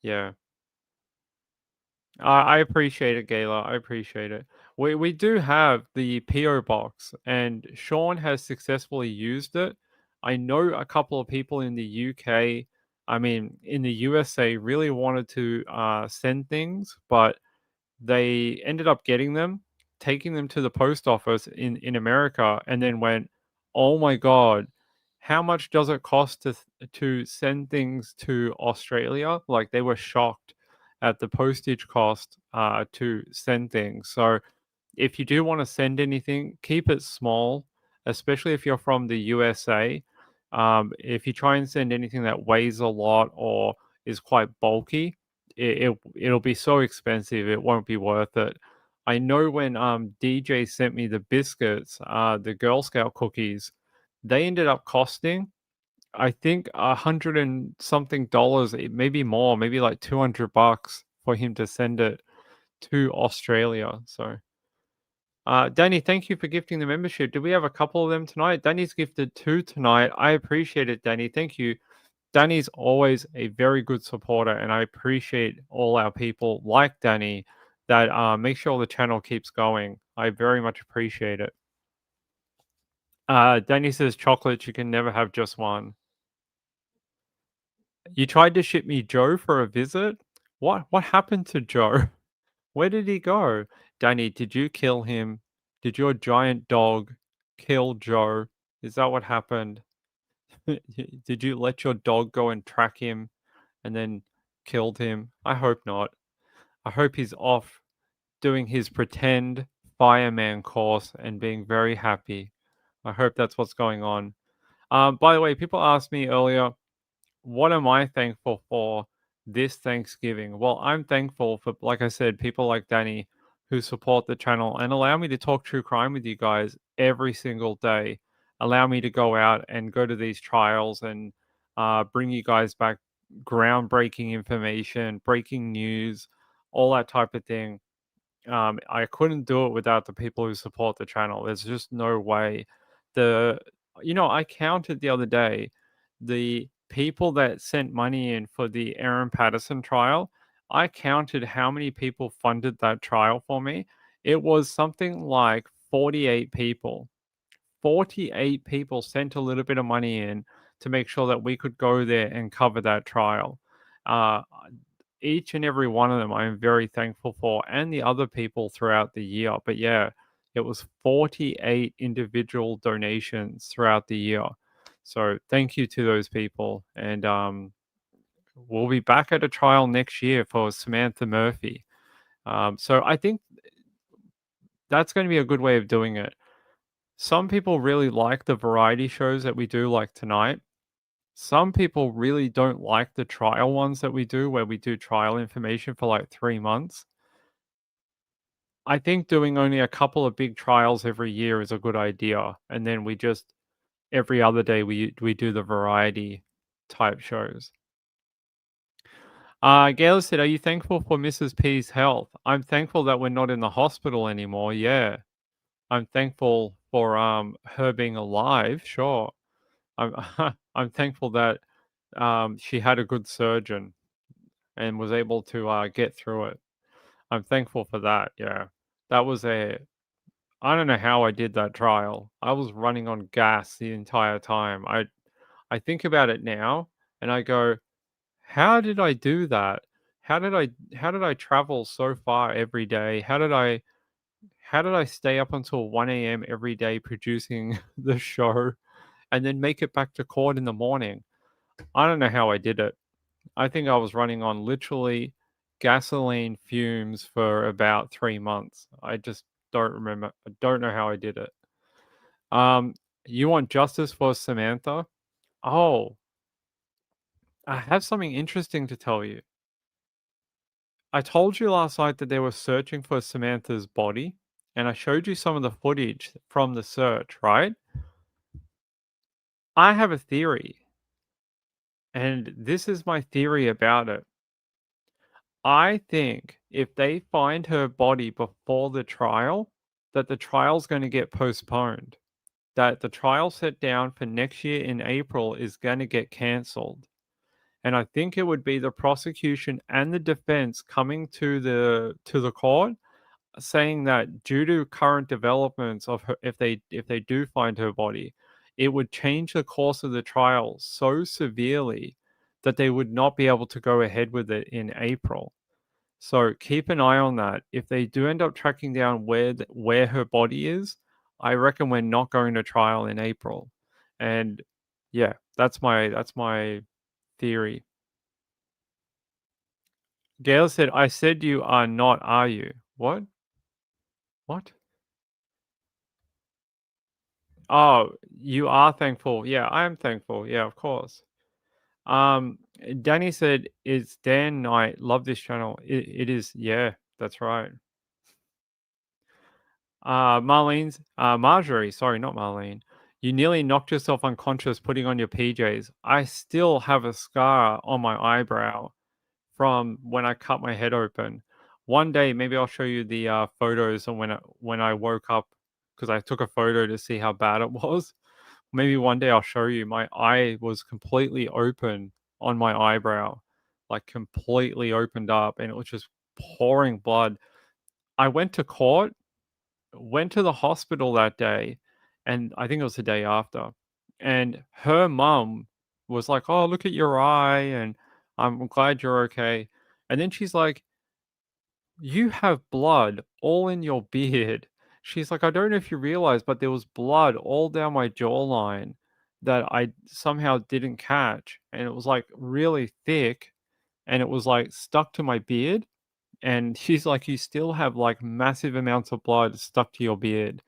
yeah. I appreciate it, Gayla. I appreciate it. We do have the PO box, and Sean has successfully used it. I know a couple of people in the UK, I mean, in the USA, really wanted to send things, but they ended up getting them, taking them to the post office in America, and then went, "Oh my god, how much does it cost to send things to Australia?" Like they were shocked at the postage cost to send things. So if you do want to send anything, keep it small, especially if you're from the USA. If you try and send anything that weighs a lot or is quite bulky, it'll be so expensive, it won't be worth it. I know when DJ sent me the biscuits, the Girl Scout cookies, they ended up costing, I think, $100 and something, maybe more, maybe like $200 for him to send it to Australia. So, Danny, thank you for gifting the membership. Do we have a couple of them tonight? Danny's gifted 2 tonight. I appreciate it, Danny. Thank you. Danny's always a very good supporter, and I appreciate all our people like Danny that make sure the channel keeps going. I very much appreciate it. Danny says, chocolates, you can never have just one. You tried to ship me Joe for a visit? What happened to Joe? Where did he go? Danny, did you kill him? Did your giant dog kill Joe? Is that what happened? Did you let your dog go and track him and then killed him? I hope not. I hope he's off doing his pretend fireman course and being very happy. I hope that's what's going on. By the way, people asked me earlier, what am I thankful for this Thanksgiving? Well, I'm thankful for, like I said, people like Danny who support the channel and allow me to talk true crime with you guys every single day. Allow me to go out and go to these trials and bring you guys back groundbreaking information, breaking news, all that type of thing. I couldn't do it without the people who support the channel. There's just no way. I counted the other day the people that sent money in for the Aaron Patterson trial. I counted how many people funded that trial for me. It was something like 48 people. 48 people sent a little bit of money in to make sure that we could go there and cover that trial. Each and every one of them I'm very thankful for, and the other people throughout the year. But yeah, it was 48 individual donations throughout the year. So thank you to those people. And we'll be back at a trial next year for Samantha Murphy. So I think that's going to be a good way of doing it. Some people really like the variety shows that we do, like tonight. Some people really don't like the trial ones that we do, where we do trial information for like 3 months. I think doing only a couple of big trials every year is a good idea, and then we just every other day we do the variety type shows. Gail said, "Are you thankful for Mrs. P's health?" I'm thankful that we're not in the hospital anymore. Yeah, I'm thankful for her being alive. Sure, I'm I'm thankful that she had a good surgeon and was able to get through it. I'm thankful for that. Yeah, that was I don't know how I did that trial. I was running on gas the entire time. I think about it now and I go, how did I do that? How did I travel so far every day? How did I stay up until 1 a.m. every day producing the show and then make it back to court in the morning? I don't know how I did it. I think I was running on literally gasoline fumes for about 3 months. I just don't remember. I don't know how I did it. You want justice for Samantha? Oh, I have something interesting to tell you. I told you last night that they were searching for Samantha's body, and I showed you some of the footage from the search, right? I have a theory, and this is my theory about it. I think if they find her body before the trial, that the trial's going to get postponed. That the trial set down for next year in April is going to get cancelled. And I think it would be the prosecution and the defense coming to the court saying that due to current developments of her, if they do find her body, it would change the course of the trial so severely that they would not be able to go ahead with it in April. So keep an eye on that. If they do end up tracking down where her body is, I reckon we're not going to trial in April. And yeah, that's my theory. Gail said, "I said you are not, are you?" What? What? Oh, you are thankful. Yeah, I am thankful. Yeah, of course. Danny said, "It's Dan Knight. Love this channel." It is. Yeah, that's right. Marjorie, sorry, not Marlene. You nearly knocked yourself unconscious putting on your PJs. I still have a scar on my eyebrow from when I cut my head open. One day, maybe I'll show you the photos of when I woke up, because I took a photo to see how bad it was. Maybe one day I'll show you. My eye was completely open on my eyebrow, like completely opened up, and it was just pouring blood. I went to court, went to the hospital that day, and I think it was the day after. And her mum was like, "Oh, look at your eye, and I'm glad you're okay." And then she's like, "You have blood all in your beard." She's like, "I don't know if you realize, but there was blood all down my jawline that I somehow didn't catch. And it was like really thick and it was like stuck to my beard." And she's like, "You still have like massive amounts of blood stuck to your beard."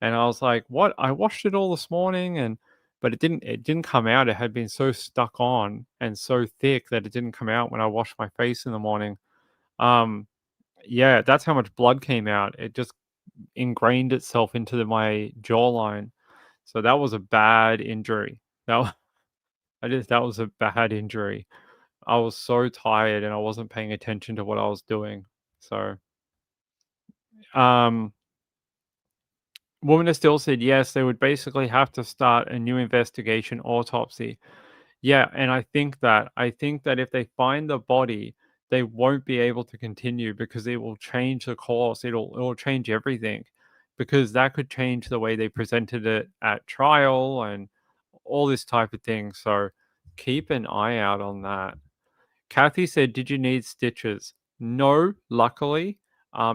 And I was like, "What? I washed it all this morning." But it didn't come out. It had been so stuck on and so thick that it didn't come out when I washed my face in the morning. Yeah, that's how much blood came out. It just ingrained itself into my jawline. So that was a bad injury. That was a bad injury. I was so tired and I wasn't paying attention to what I was doing. So, Woman still said yes, they would basically have to start a new investigation, autopsy. Yeah, and I think that if they find the body, they won't be able to continue because it will change the course. It'll change everything, because that could change the way they presented it at trial and all this type of thing. So keep an eye out on that. Kathy said, "Did you need stitches?" No, luckily,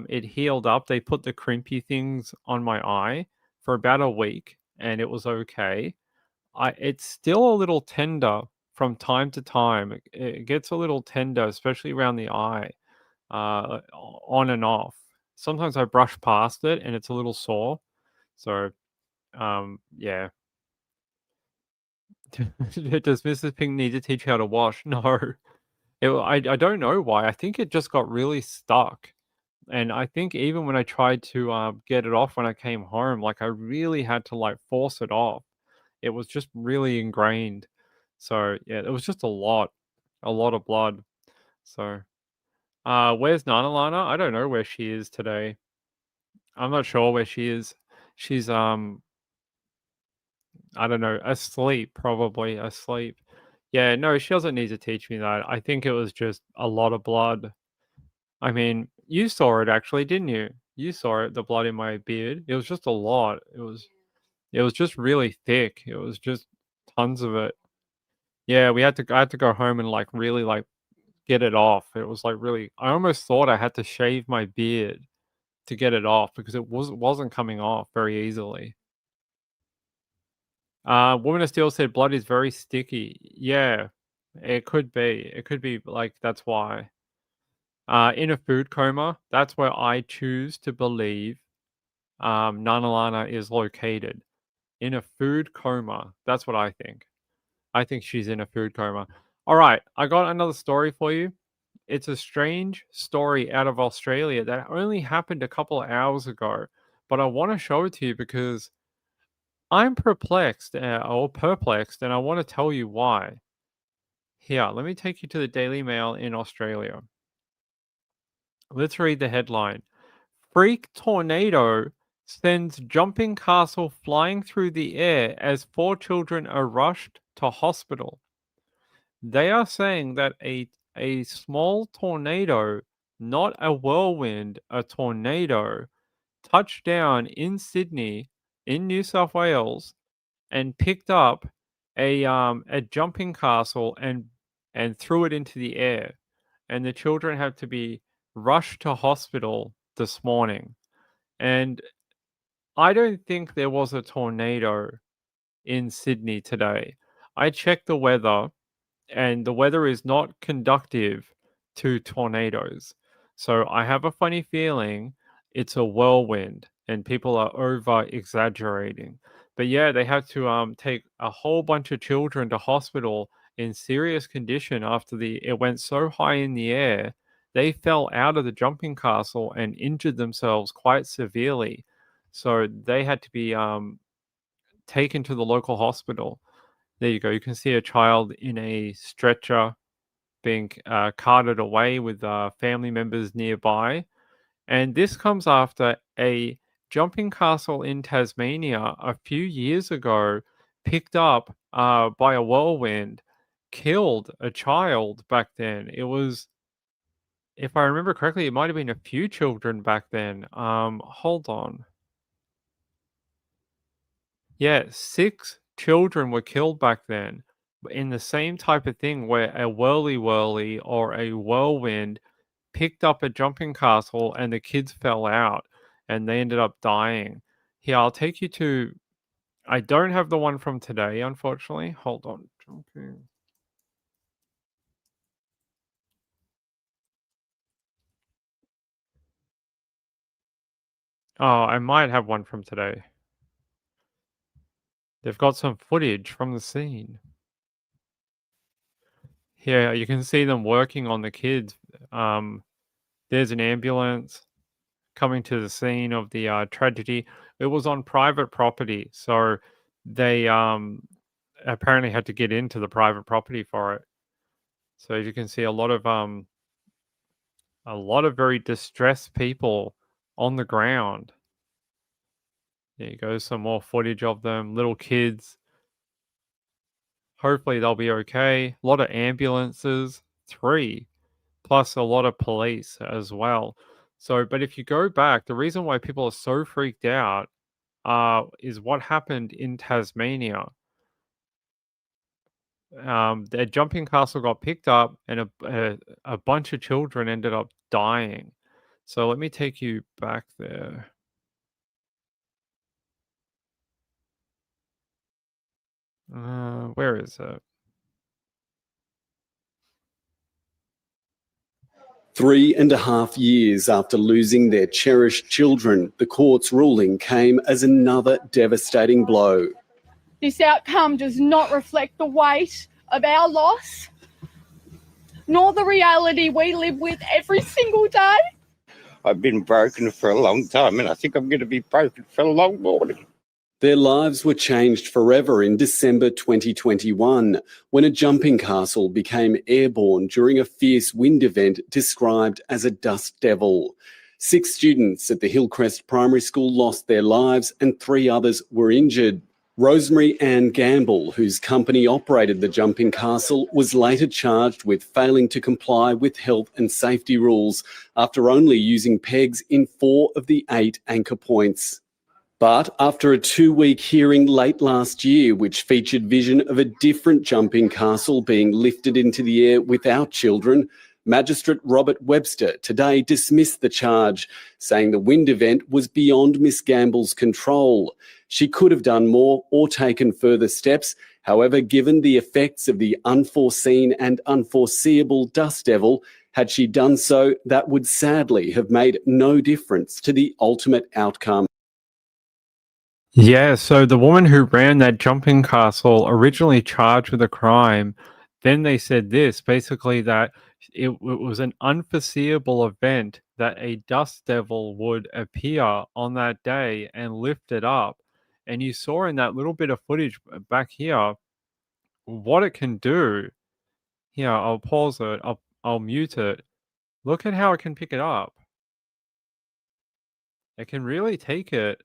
it healed up. They put the crimpy things on my eye for about a week, and it was okay. It's still a little tender from time to time. It gets a little tender, especially around the eye, on and off. Sometimes I brush past it and it's a little sore. So, yeah. Does Mrs. Pink need to teach you how to wash? No. I don't know why. I think it just got really stuck. And I think even when I tried to get it off when I came home, like I really had to like force it off. It was just really ingrained. So yeah, it was just a lot of blood. So where's Nana Lana? I don't know where she is today. I'm not sure where she is. She's I don't know, asleep, probably asleep. Yeah, no, she doesn't need to teach me that. I think it was just a lot of blood. I mean, you saw it actually, didn't you? You saw it, the blood in my beard. It was just a lot. It was just really thick. It was just tons of it. Yeah, I had to go home and like really like get it off. It was like really I almost thought I had to shave my beard to get it off because wasn't coming off very easily. Woman of Steel said blood is very sticky. Yeah, it could be. It could be like that's why. In a food coma, that's where I choose to believe Nana Lana is located. In a food coma. That's what I think. I think she's in a food coma. All right, I got another story for you. It's a strange story out of Australia that only happened a couple of hours ago, but I want to show it to you because I'm perplexed or perplexed, and I want to tell you why. Here, let me take you to the Daily Mail in Australia. Let's read the headline. Freak tornado sends jumping castle flying through the air as 4 children are rushed to hospital. They are saying that a small tornado, not a whirlwind, a tornado, touched down in Sydney, in New South Wales, and picked up a jumping castle and threw it into the air. And the children had to be rushed to hospital this morning. And I don't think there was a tornado in Sydney today. I checked the weather, and the weather is not conducive to tornadoes. So I have a funny feeling it's a whirlwind and people are over exaggerating. But yeah, they had to take a whole bunch of children to hospital in serious condition after it went so high in the air. They fell out of the jumping castle and injured themselves quite severely. So they had to be taken to the local hospital. There you go. You can see a child in a stretcher being carted away with family members nearby. And this comes after a jumping castle in Tasmania a few years ago picked up by a whirlwind, killed a child back then. It was, if I remember correctly, it might have been a few children back then. Hold on. Yeah, 6 children were killed back then in the same type of thing where a whirly or a whirlwind picked up a jumping castle and the kids fell out and they ended up dying. Here, I'll take you to. I don't have the one from today, unfortunately. Hold on. Jumping. Oh, I might have one from today. They've got some footage from the scene. Here, you can see them working on the kids. There's an ambulance coming to the scene of the tragedy. It was on private property, so they apparently had to get into the private property for it. So as you can see, a lot of very distressed people on the ground. There you go, some more footage of them, little kids. Hopefully they'll be okay. A lot of ambulances, 3, plus a lot of police as well. So, but if you go back, the reason why people are so freaked out is what happened in Tasmania. Their jumping castle got picked up, and a bunch of children ended up dying. So let me take you back there. Where is it? 3.5 years after losing their cherished children, the court's ruling came as another devastating blow. This outcome does not reflect the weight of our loss, nor the reality we live with every single day. I've been broken for a long time, and I think I'm going to be broken for a long more. Their lives were changed forever in December 2021 when a jumping castle became airborne during a fierce wind event described as a dust devil. 6 students at the Hillcrest Primary School lost their lives and 3 others were injured. Rosemary Ann Gamble, whose company operated the jumping castle, was later charged with failing to comply with health and safety rules after only using pegs in 4 of the 8 anchor points. But after a 2-week hearing late last year, which featured vision of a different jumping castle being lifted into the air without children, Magistrate Robert Webster today dismissed the charge, saying the wind event was beyond Miss Gamble's control. She could have done more or taken further steps. However, given the effects of the unforeseen and unforeseeable dust devil, had she done so, that would sadly have made no difference to the ultimate outcome. Yeah, so the woman who ran that jumping castle originally charged with a crime. Then they said this, basically that it was an unforeseeable event that a dust devil would appear on that day and lift it up. And you saw in that little bit of footage back here what it can do. Here, I'll pause it. I'll mute it. Look at how it can pick it up. It can really take it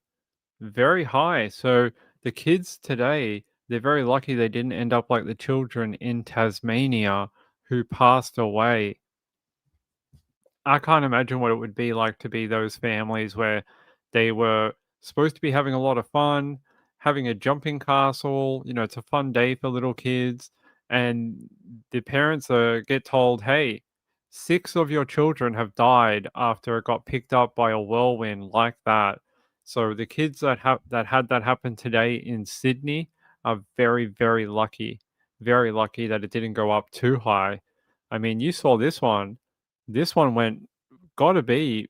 very high. So the kids today, they're very lucky they didn't end up like the children in Tasmania who passed away. I can't imagine what it would be like to be those families where they were supposed to be having a lot of fun, having a jumping castle, it's a fun day for little kids, and the parents get told, hey, 6 of your children have died after it got picked up by a whirlwind like that. So the kids that had that happen today in Sydney are very, very lucky that it didn't go up too high. I mean, you saw this one. This one went, gotta be.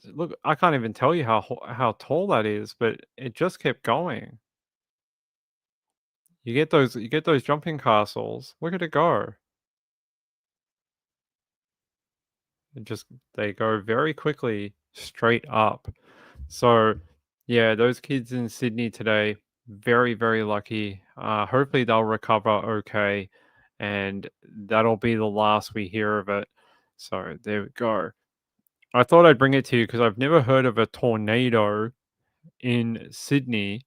Look, I can't even tell you how tall that is, but it just kept going. You get those jumping castles. Look at it go. They go very quickly straight up. So, yeah, those kids in Sydney today, very, very lucky. Hopefully they'll recover okay, and that'll be the last we hear of it. So there we go. I thought I'd bring it to you because I've never heard of a tornado in Sydney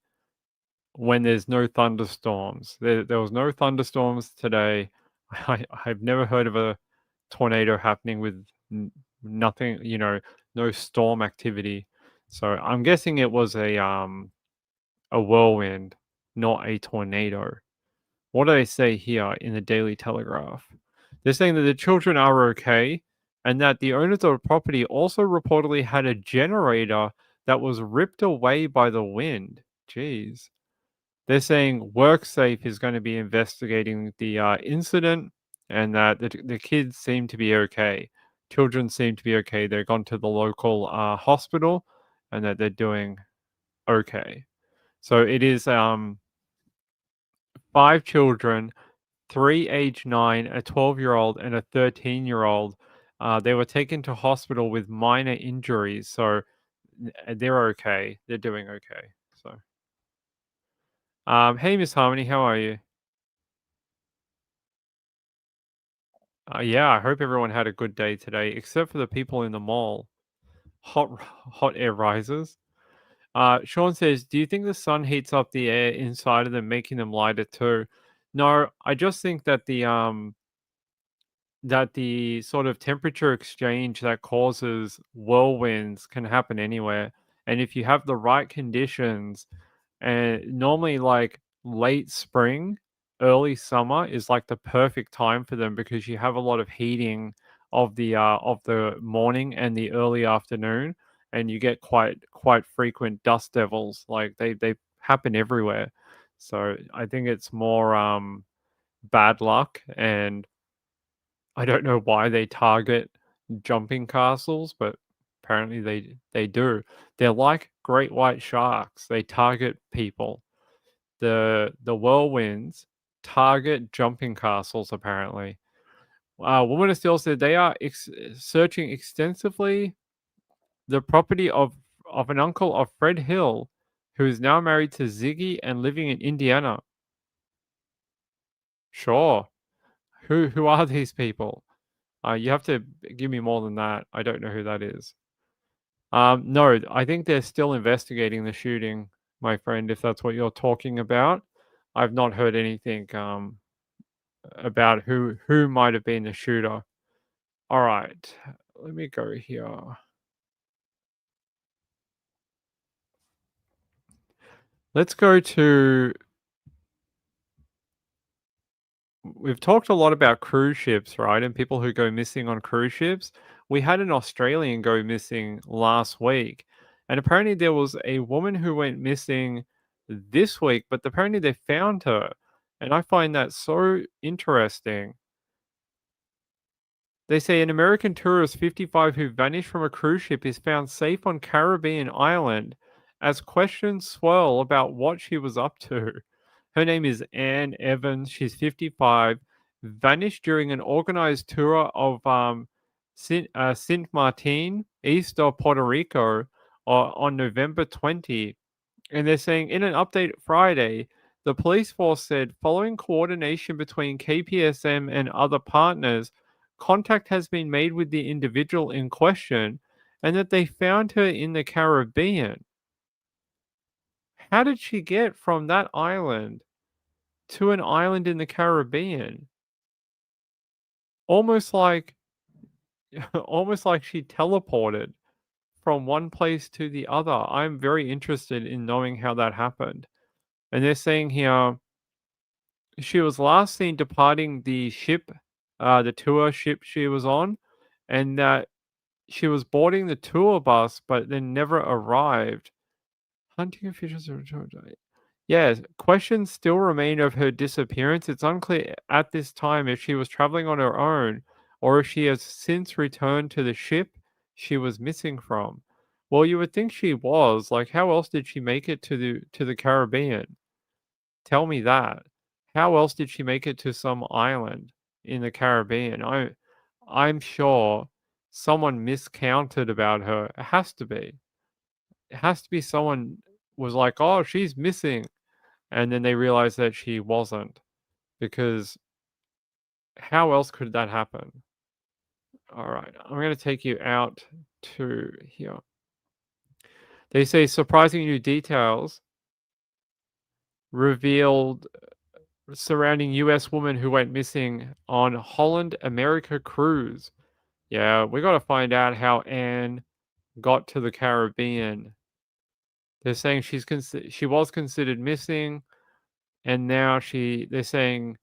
when there's no thunderstorms. There was no thunderstorms today. I've never heard of a tornado happening with nothing, no storm activity. So I'm guessing it was a whirlwind, not a tornado. What do they say here in the Daily Telegraph? They're saying that the children are okay and that the owners of the property also reportedly had a generator that was ripped away by the wind. Jeez. They're saying WorkSafe is going to be investigating the incident and that the kids seem to be okay. Children seem to be okay. They've gone to the local hospital and that they're doing okay. So it is 5 children, 3 age 9, a 12-year-old, and a 13-year-old. They were taken to hospital with minor injuries, so they're okay. They're doing okay. So, hey, Miss Harmony, how are you? Yeah, I hope everyone had a good day today, except for the people in the mall. Hot air rises. Sean says, do you think the sun heats up the air inside of them, making them lighter too? No, I just think that the sort of temperature exchange that causes whirlwinds can happen anywhere. And if you have the right conditions, and normally like late spring, early summer is like the perfect time for them because you have a lot of heating of the morning and the early afternoon, and you get quite frequent dust devils. Like they happen everywhere. So I think it's more bad luck, and I don't know why they target jumping castles, but apparently they do. They're like great white sharks. They target people. The whirlwinds target jumping castles, apparently. Woman of Steel said they are searching extensively the property of an uncle of Fred Hill, who is now married to Ziggy and living in Indiana. Sure. Who are these people? You have to give me more than that. I don't know who that is. No, I think they're still investigating the shooting, my friend, if that's what you're talking about. I've not heard anything about who might have been the shooter. All right, let me go here. Let's go to... We've talked a lot about cruise ships, right? And people who go missing on cruise ships. We had an Australian go missing last week. And apparently there was a woman who went missing this week, but apparently they found her. And I find that so interesting. They say an American tourist, 55, who vanished from a cruise ship is found safe on Caribbean island as questions swirl about what she was up to. Her name is Anne Evans. She's 55, vanished during an organized tour of Saint Martin, east of Puerto Rico, on November 20. And they're saying in an update Friday, the police force said following coordination between KPSM and other partners, contact has been made with the individual in question and that they found her in the Caribbean. How did she get from that island to an island in the Caribbean? Almost like she teleported from one place to the other. I'm very interested in knowing how that happened. And they're saying here she was last seen departing the ship, the tour ship she was on, and that she was boarding the tour bus but then never arrived. Hunting officials are... Yes, questions still remain of her disappearance. It's unclear at this time if she was traveling on her own or if she has since returned to the ship she was missing from. Well, you would think she was. Like, how else did she make it to the Caribbean? Tell me that. How else did she make it to some island in the Caribbean? I'm sure someone miscounted about her. It has to be. It has to be someone was like, oh, she's missing. And then they realized that she wasn't. Because how else could that happen? All right, I'm going to take you out to here. They say surprising new details revealed surrounding US woman who went missing on Holland America cruise. Yeah, we got to find out how Anne got to the Caribbean. They're saying she was considered missing, and now they're saying,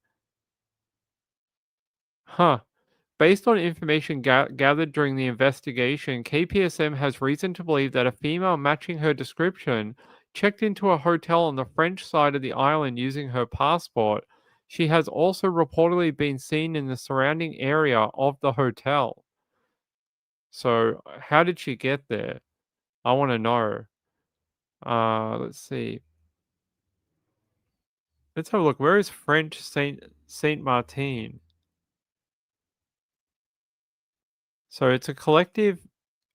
based on information gathered during the investigation, KPSM has reason to believe that a female matching her description checked into a hotel on the French side of the island using her passport. She has also reportedly been seen in the surrounding area of the hotel. So how did she get there? I want to know. Let's see. Let's have a look. Where is French Saint Martin? So it's a collective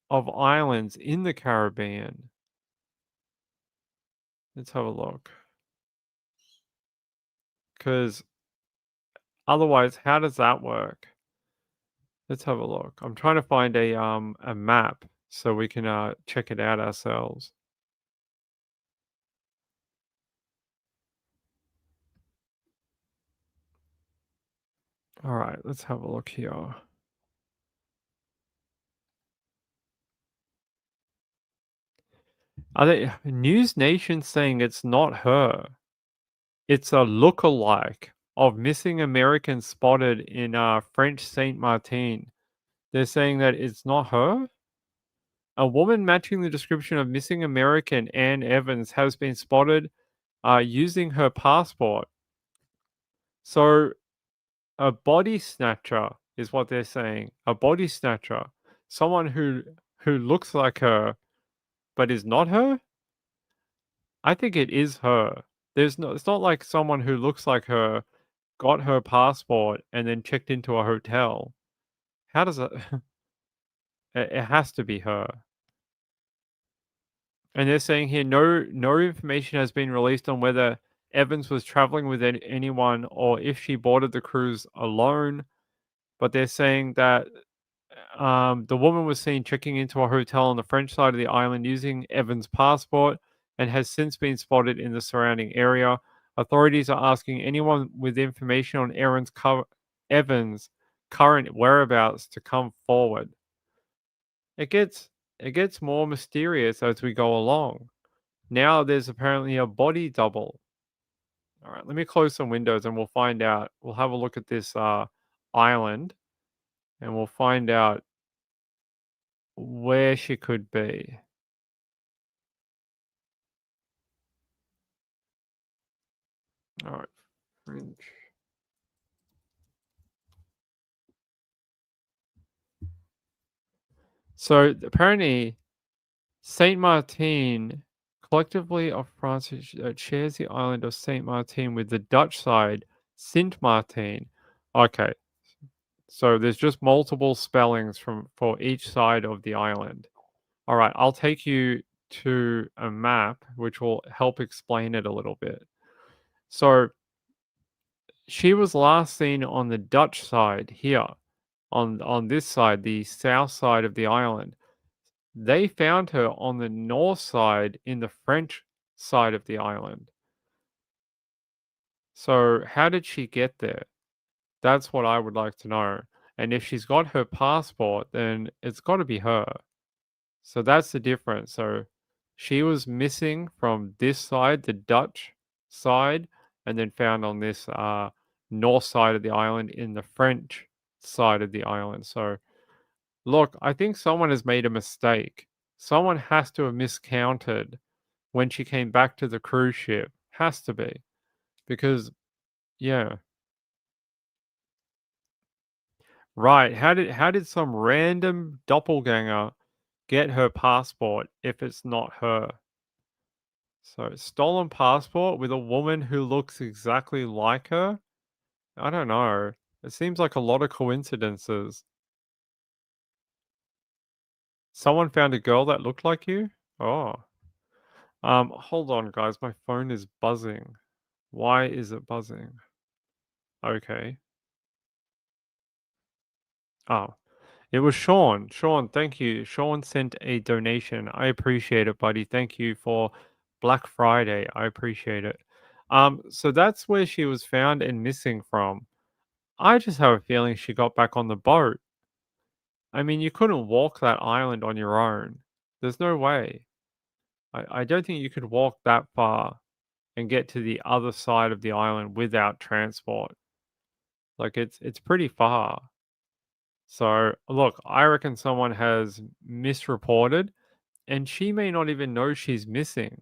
of islands in the Caribbean. Let's have a look. Because otherwise, how does that work? Let's have a look. I'm trying to find a map so we can check it out ourselves. All right, let's have a look here. Are they News Nation saying it's not her? It's a look-alike of missing American spotted in French Saint Martin. They're saying that it's not her? A woman matching the description of missing American Anne Evans has been spotted using her passport. So a body snatcher is what they're saying. A body snatcher. someone who looks like her but is not her? I think it is her. It's not like someone who looks like her got her passport and then checked into a hotel. How does it it has to be her. And they're saying here no information has been released on whether Evans was traveling with anyone or if she boarded the cruise alone, but they're saying that the woman was seen checking into a hotel on the French side of the island using Evans' passport and has since been spotted in the surrounding area. Authorities are asking anyone with information on Evans' current whereabouts to come forward. It gets more mysterious as we go along. Now there's apparently a body double. All right, let me close some windows and we'll find out. We'll have a look at this island and we'll find out where she could be. All right, French. So apparently, Saint Martin, collectively of France, shares the island of Saint Martin with the Dutch side, Sint Maarten. Okay, so there's just multiple spellings for each side of the island. All right, I'll take you to a map which will help explain it a little bit. So she was last seen on the Dutch side here, on this side, the south side of the island. They found her on the north side in the French side of the island. So how did she get there? That's what I would like to know. And if she's got her passport, then it's got to be her. So that's the difference. So she was missing from this side, the Dutch side, and then found on this north side of the island in the French side of the island. So look, I think someone has made a mistake. Someone has to have miscounted when she came back to the cruise ship. Has to be. Because, yeah. Right. How did some random doppelganger get her passport if it's not her? So, stolen passport with a woman who looks exactly like her? I don't know. It seems like a lot of coincidences. Someone found a girl that looked like you? Oh. Hold on, guys. My phone is buzzing. Why is it buzzing? Okay. Oh. It was Sean. Sean, thank you. Sean sent a donation. I appreciate it, buddy. Thank you for Black Friday. I appreciate it. So that's where she was found and missing from. I just have a feeling she got back on the boat. I mean, you couldn't walk that island on your own. There's no way. I don't think you could walk that far and get to the other side of the island without transport. Like it's pretty far. So look, I reckon someone has misreported and she may not even know she's missing.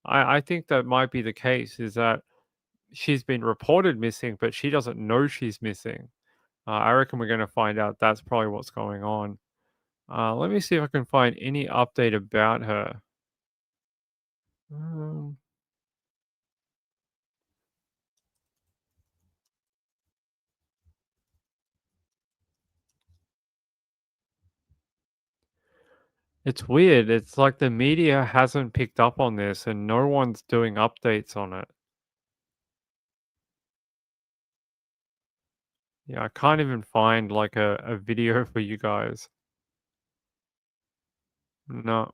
I think that might be the case, is that she's been reported missing, but she doesn't know she's missing. I reckon we're going to find out that's probably what's going on. Let me see if I can find any update about her. It's weird. It's like the media hasn't picked up on this and no one's doing updates on it. Yeah, I can't even find like a video for you guys. No.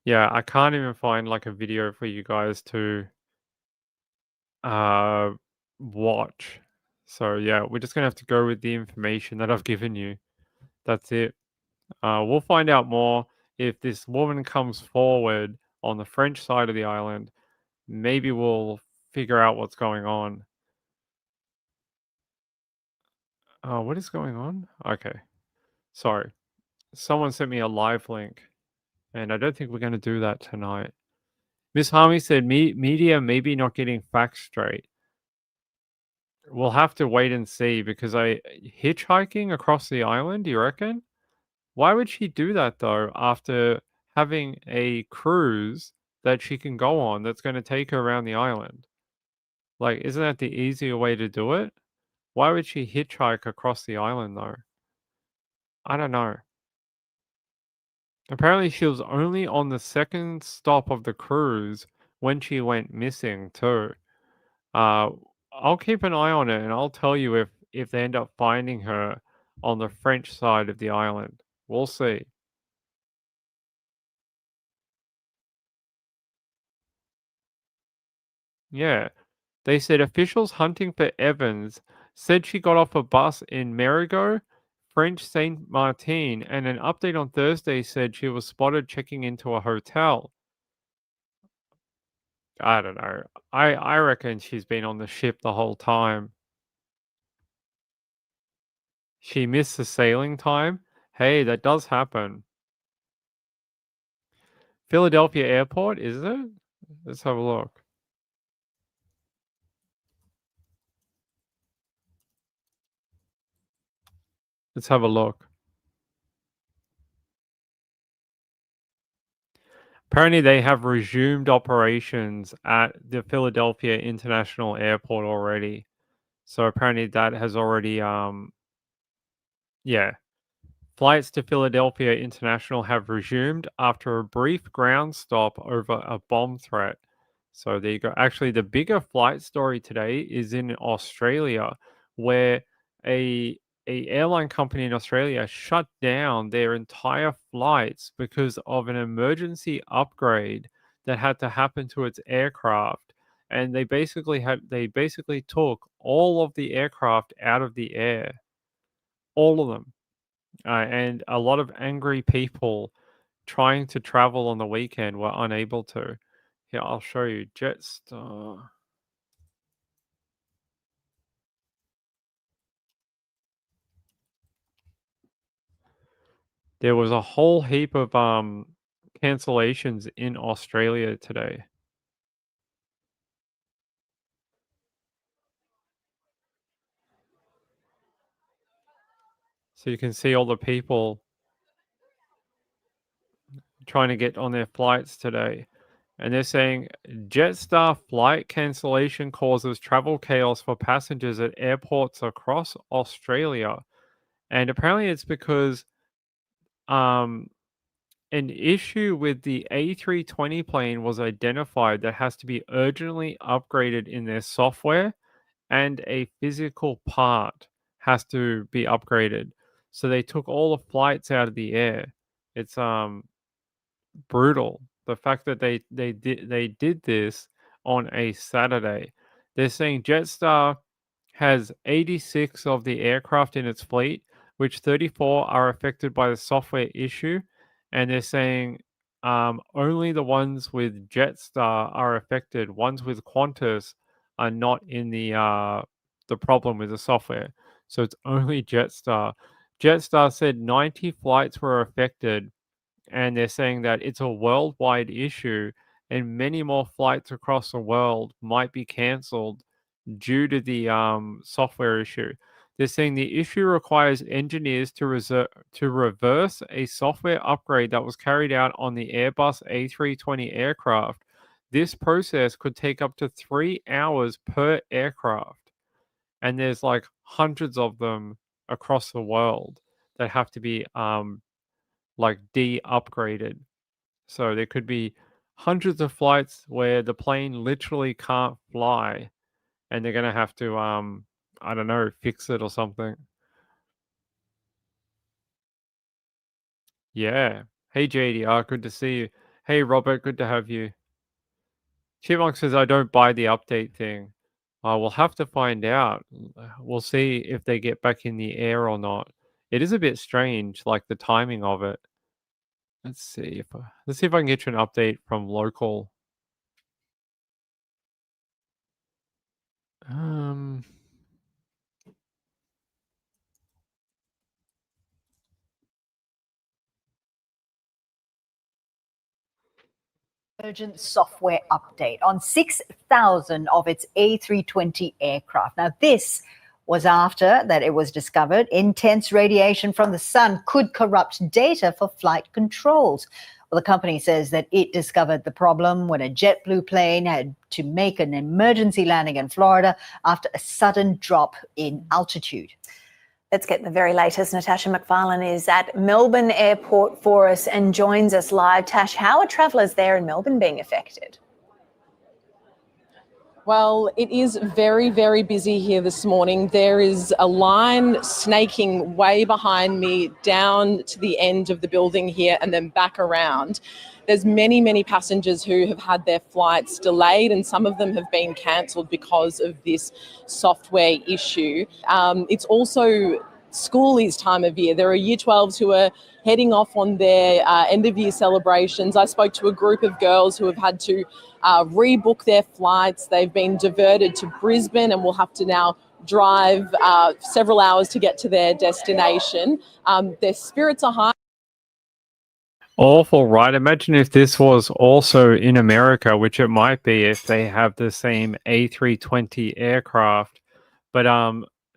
Yeah, I can't even find like a video for you guys to watch. So yeah, we're just gonna have to go with the information that I've given you. That's it. We'll find out more if this woman comes forward on the French side of the island. Maybe we'll figure out what's going on. What is going on? Okay. Sorry. Someone sent me a live link, and I don't think we're going to do that tonight. Miss Harmy said media maybe not getting facts straight. We'll have to wait and see because hitchhiking across the island, do you reckon? Why would she do that though after having a cruise that she can go on that's going to take her around the island? Like, isn't that the easier way to do it? Why would she hitchhike across the island though? I don't know. Apparently she was only on the second stop of the cruise when she went missing too. I'll keep an eye on it and I'll tell you if they end up finding her on the French side of the island. We'll see. Yeah. They said officials hunting for Evans said she got off a bus in Merigo, French Saint Martin, and an update on Thursday said she was spotted checking into a hotel. I don't know. I reckon she's been on the ship the whole time. She missed the sailing time. Hey, that does happen. Philadelphia Airport, is it? Let's have a look. Let's have a look. Apparently, they have resumed operations at the Philadelphia International Airport already. So apparently that has already, yeah. Flights to Philadelphia International have resumed after a brief ground stop over a bomb threat. So there you go. Actually, the bigger flight story today is in Australia, where a airline company in Australia shut down their entire flights because of an emergency upgrade that had to happen to its aircraft. And they basically took all of the aircraft out of the air, all of them, and a lot of angry people trying to travel on the weekend were unable to. Here, I'll show you. Jetstar. There was a whole heap of cancellations in Australia today. So you can see all the people trying to get on their flights today. And they're saying Jetstar flight cancellation causes travel chaos for passengers at airports across Australia. And apparently it's because an issue with the A320 plane was identified that has to be urgently upgraded in their software, and a physical part has to be upgraded. So they took all the flights out of the air. It's brutal. The fact that they did this on a Saturday. They're saying Jetstar has 86 of the aircraft in its fleet, which 34 are affected by the software issue, and they're saying only the ones with Jetstar are affected. Ones with Qantas are not in the problem with the software. So it's only Jetstar. Jetstar said 90 flights were affected, and they're saying that it's a worldwide issue and many more flights across the world might be cancelled due to the software issue. They're saying the issue requires engineers to reverse a software upgrade that was carried out on the Airbus A320 aircraft. This process could take up to 3 hours per aircraft. And there's like hundreds of them across the world that have to be like de-upgraded. So there could be hundreds of flights where the plane literally can't fly, and they're gonna have to I don't know, fix it or something. Yeah. Hey JDR, good to see you. Hey Robert, good to have you. Chipmunk says I don't buy the update thing. We'll have to find out. We'll see if they get back in the air or not. It is a bit strange, like the timing of it. Let's see if I can get you an update from local. Um, Urgent software update on 6,000 of its A320 aircraft. Now, this was after that it was discovered intense radiation from the sun could corrupt data for flight controls. Well, the company says that it discovered the problem when a JetBlue plane had to make an emergency landing in Florida after a sudden drop in altitude. Let's get the very latest. Natasha McFarlane is at Melbourne Airport for us and joins us live. Tash, how are travellers there in Melbourne being affected? Well, it is very, very busy here this morning. There is a line snaking way behind me down to the end of the building here and then back around. There's many, many passengers who have had their flights delayed, and some of them have been cancelled because of this software issue. It's also schoolies time of year. There are Year 12s who are heading off on their end of year celebrations. I spoke to a group of girls who have had to rebook their flights. They've been diverted to Brisbane and will have to now drive several hours to get to their destination. Their spirits are high. Awful, right? Imagine if this was also in America, which it might be if they have the same A320 aircraft. But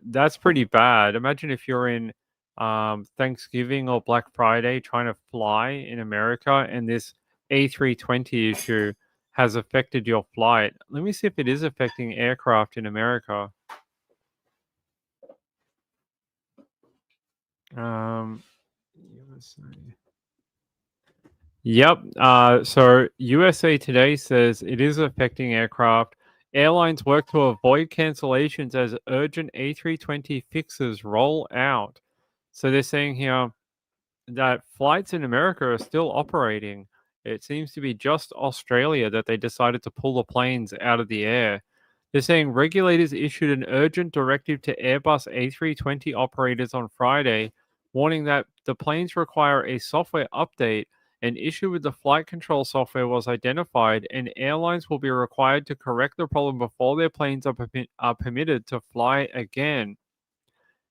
that's pretty bad. Imagine if you're in Thanksgiving or Black Friday trying to fly in America and this A320 issue has affected your flight. Let me see if it is affecting aircraft in America. USA. Yep. So USA Today says it is affecting aircraft. Airlines work to avoid cancellations as urgent A320 fixes roll out. So they're saying here that flights in America are still operating. It seems to be just Australia that they decided to pull the planes out of the air. They're saying regulators issued an urgent directive to Airbus A320 operators on Friday, warning that the planes require a software update. An issue with the flight control software was identified, and airlines will be required to correct the problem before their planes are permitted to fly again.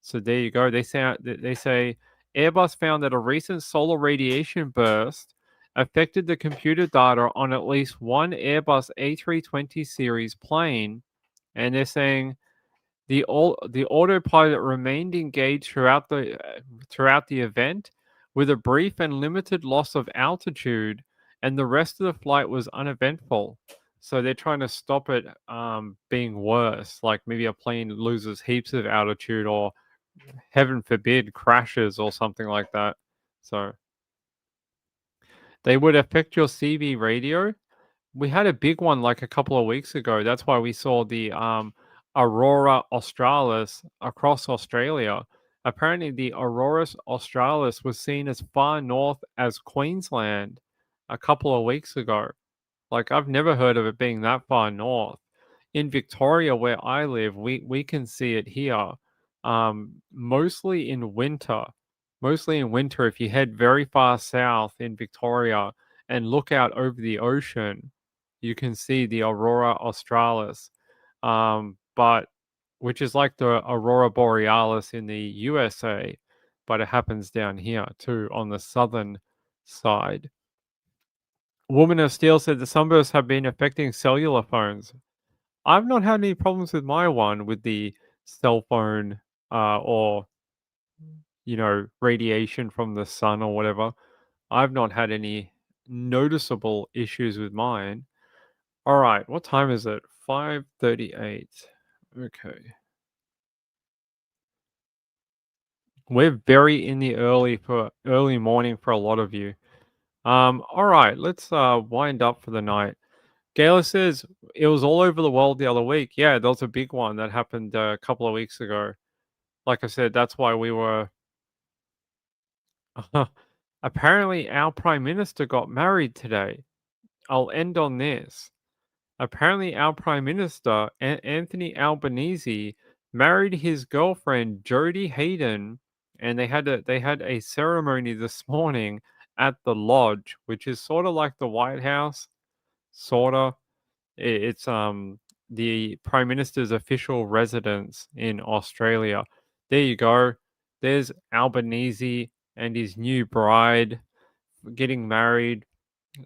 So there you go. They say Airbus found that a recent solar radiation burst affected the computer data on at least one Airbus A320 series plane, and they're saying the autopilot remained engaged throughout the event, with a brief and limited loss of altitude, and the rest of the flight was uneventful. So they're trying to stop it being worse, like maybe a plane loses heaps of altitude or, heaven forbid, crashes or something like that. So they would affect your CB radio. We had a big one like a couple of weeks ago. That's why we saw the Aurora Australis across Australia. Apparently, the Aurora Australis was seen as far north as Queensland a couple of weeks ago. Like, I've never heard of it being that far north. In Victoria, where I live, we can see it here, mostly in winter. Mostly in winter, if you head very far south in Victoria and look out over the ocean, you can see the Aurora Australis. Which is like the Aurora Borealis in the USA, but it happens down here too on the southern side. Woman of Steel said the sunbursts have been affecting cellular phones. I've not had any problems with my one with the cell phone or, radiation from the sun or whatever. I've not had any noticeable issues with mine. All right, what time is it? 5:38. Okay. We're very in the early morning for a lot of you. All right, let's wind up for the night. Gayla says it was all over the world the other week. Yeah, there was a big one that happened a couple of weeks ago. Like I said, that's why we were. Apparently, our Prime Minister got married today. I'll end on this. Apparently, our Prime Minister, Anthony Albanese, married his girlfriend, Jodie Hayden, and they had a ceremony this morning at the Lodge, which is sort of like the White House. Sort of. It's the Prime Minister's official residence in Australia. There you go. There's Albanese and his new bride getting married.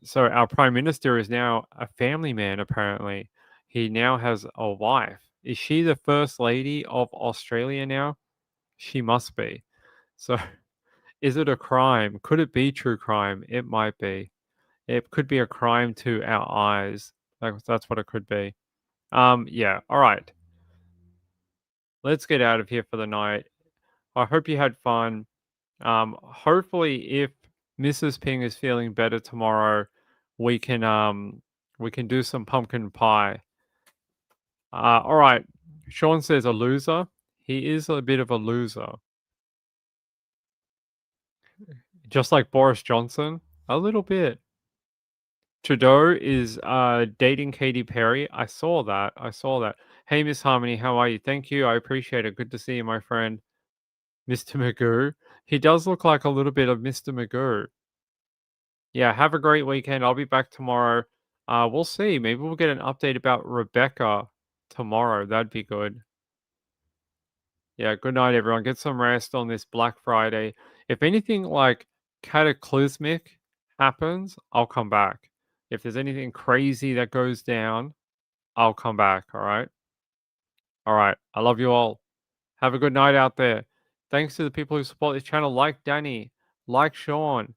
So our prime minister is now a family man, apparently. He now has a wife. Is she the first lady of Australia now? She must be. So is it a crime? Could it be true crime? It might be. It could be a crime to our eyes. That's what it could be. Yeah. All right. Let's get out of here for the night. I hope you had fun. Hopefully, if Mrs. Ping is feeling better tomorrow, we can do some pumpkin pie. All right. Sean says a loser. He is a bit of a loser. Just like Boris Johnson, a little bit. Trudeau is dating Katy Perry. I saw that. Hey, Miss Harmony, how are you? Thank you. I appreciate it. Good to see you, my friend. Mr. Magoo. He does look like a little bit of Mr. Magoo. Yeah, have a great weekend. I'll be back tomorrow. We'll see. Maybe we'll get an update about Rebecca tomorrow. That'd be good. Yeah, good night, everyone. Get some rest on this Black Friday. If anything like cataclysmic happens, I'll come back. If there's anything crazy that goes down, I'll come back. All right. All right. I love you all. Have a good night out there. Thanks to the people who support this channel, like Danny, like Sean.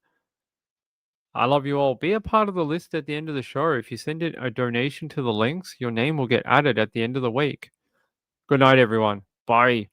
I love you all. Be a part of the list at the end of the show. If you send in a donation to the links, your name will get added at the end of the week. Good night, everyone. Bye.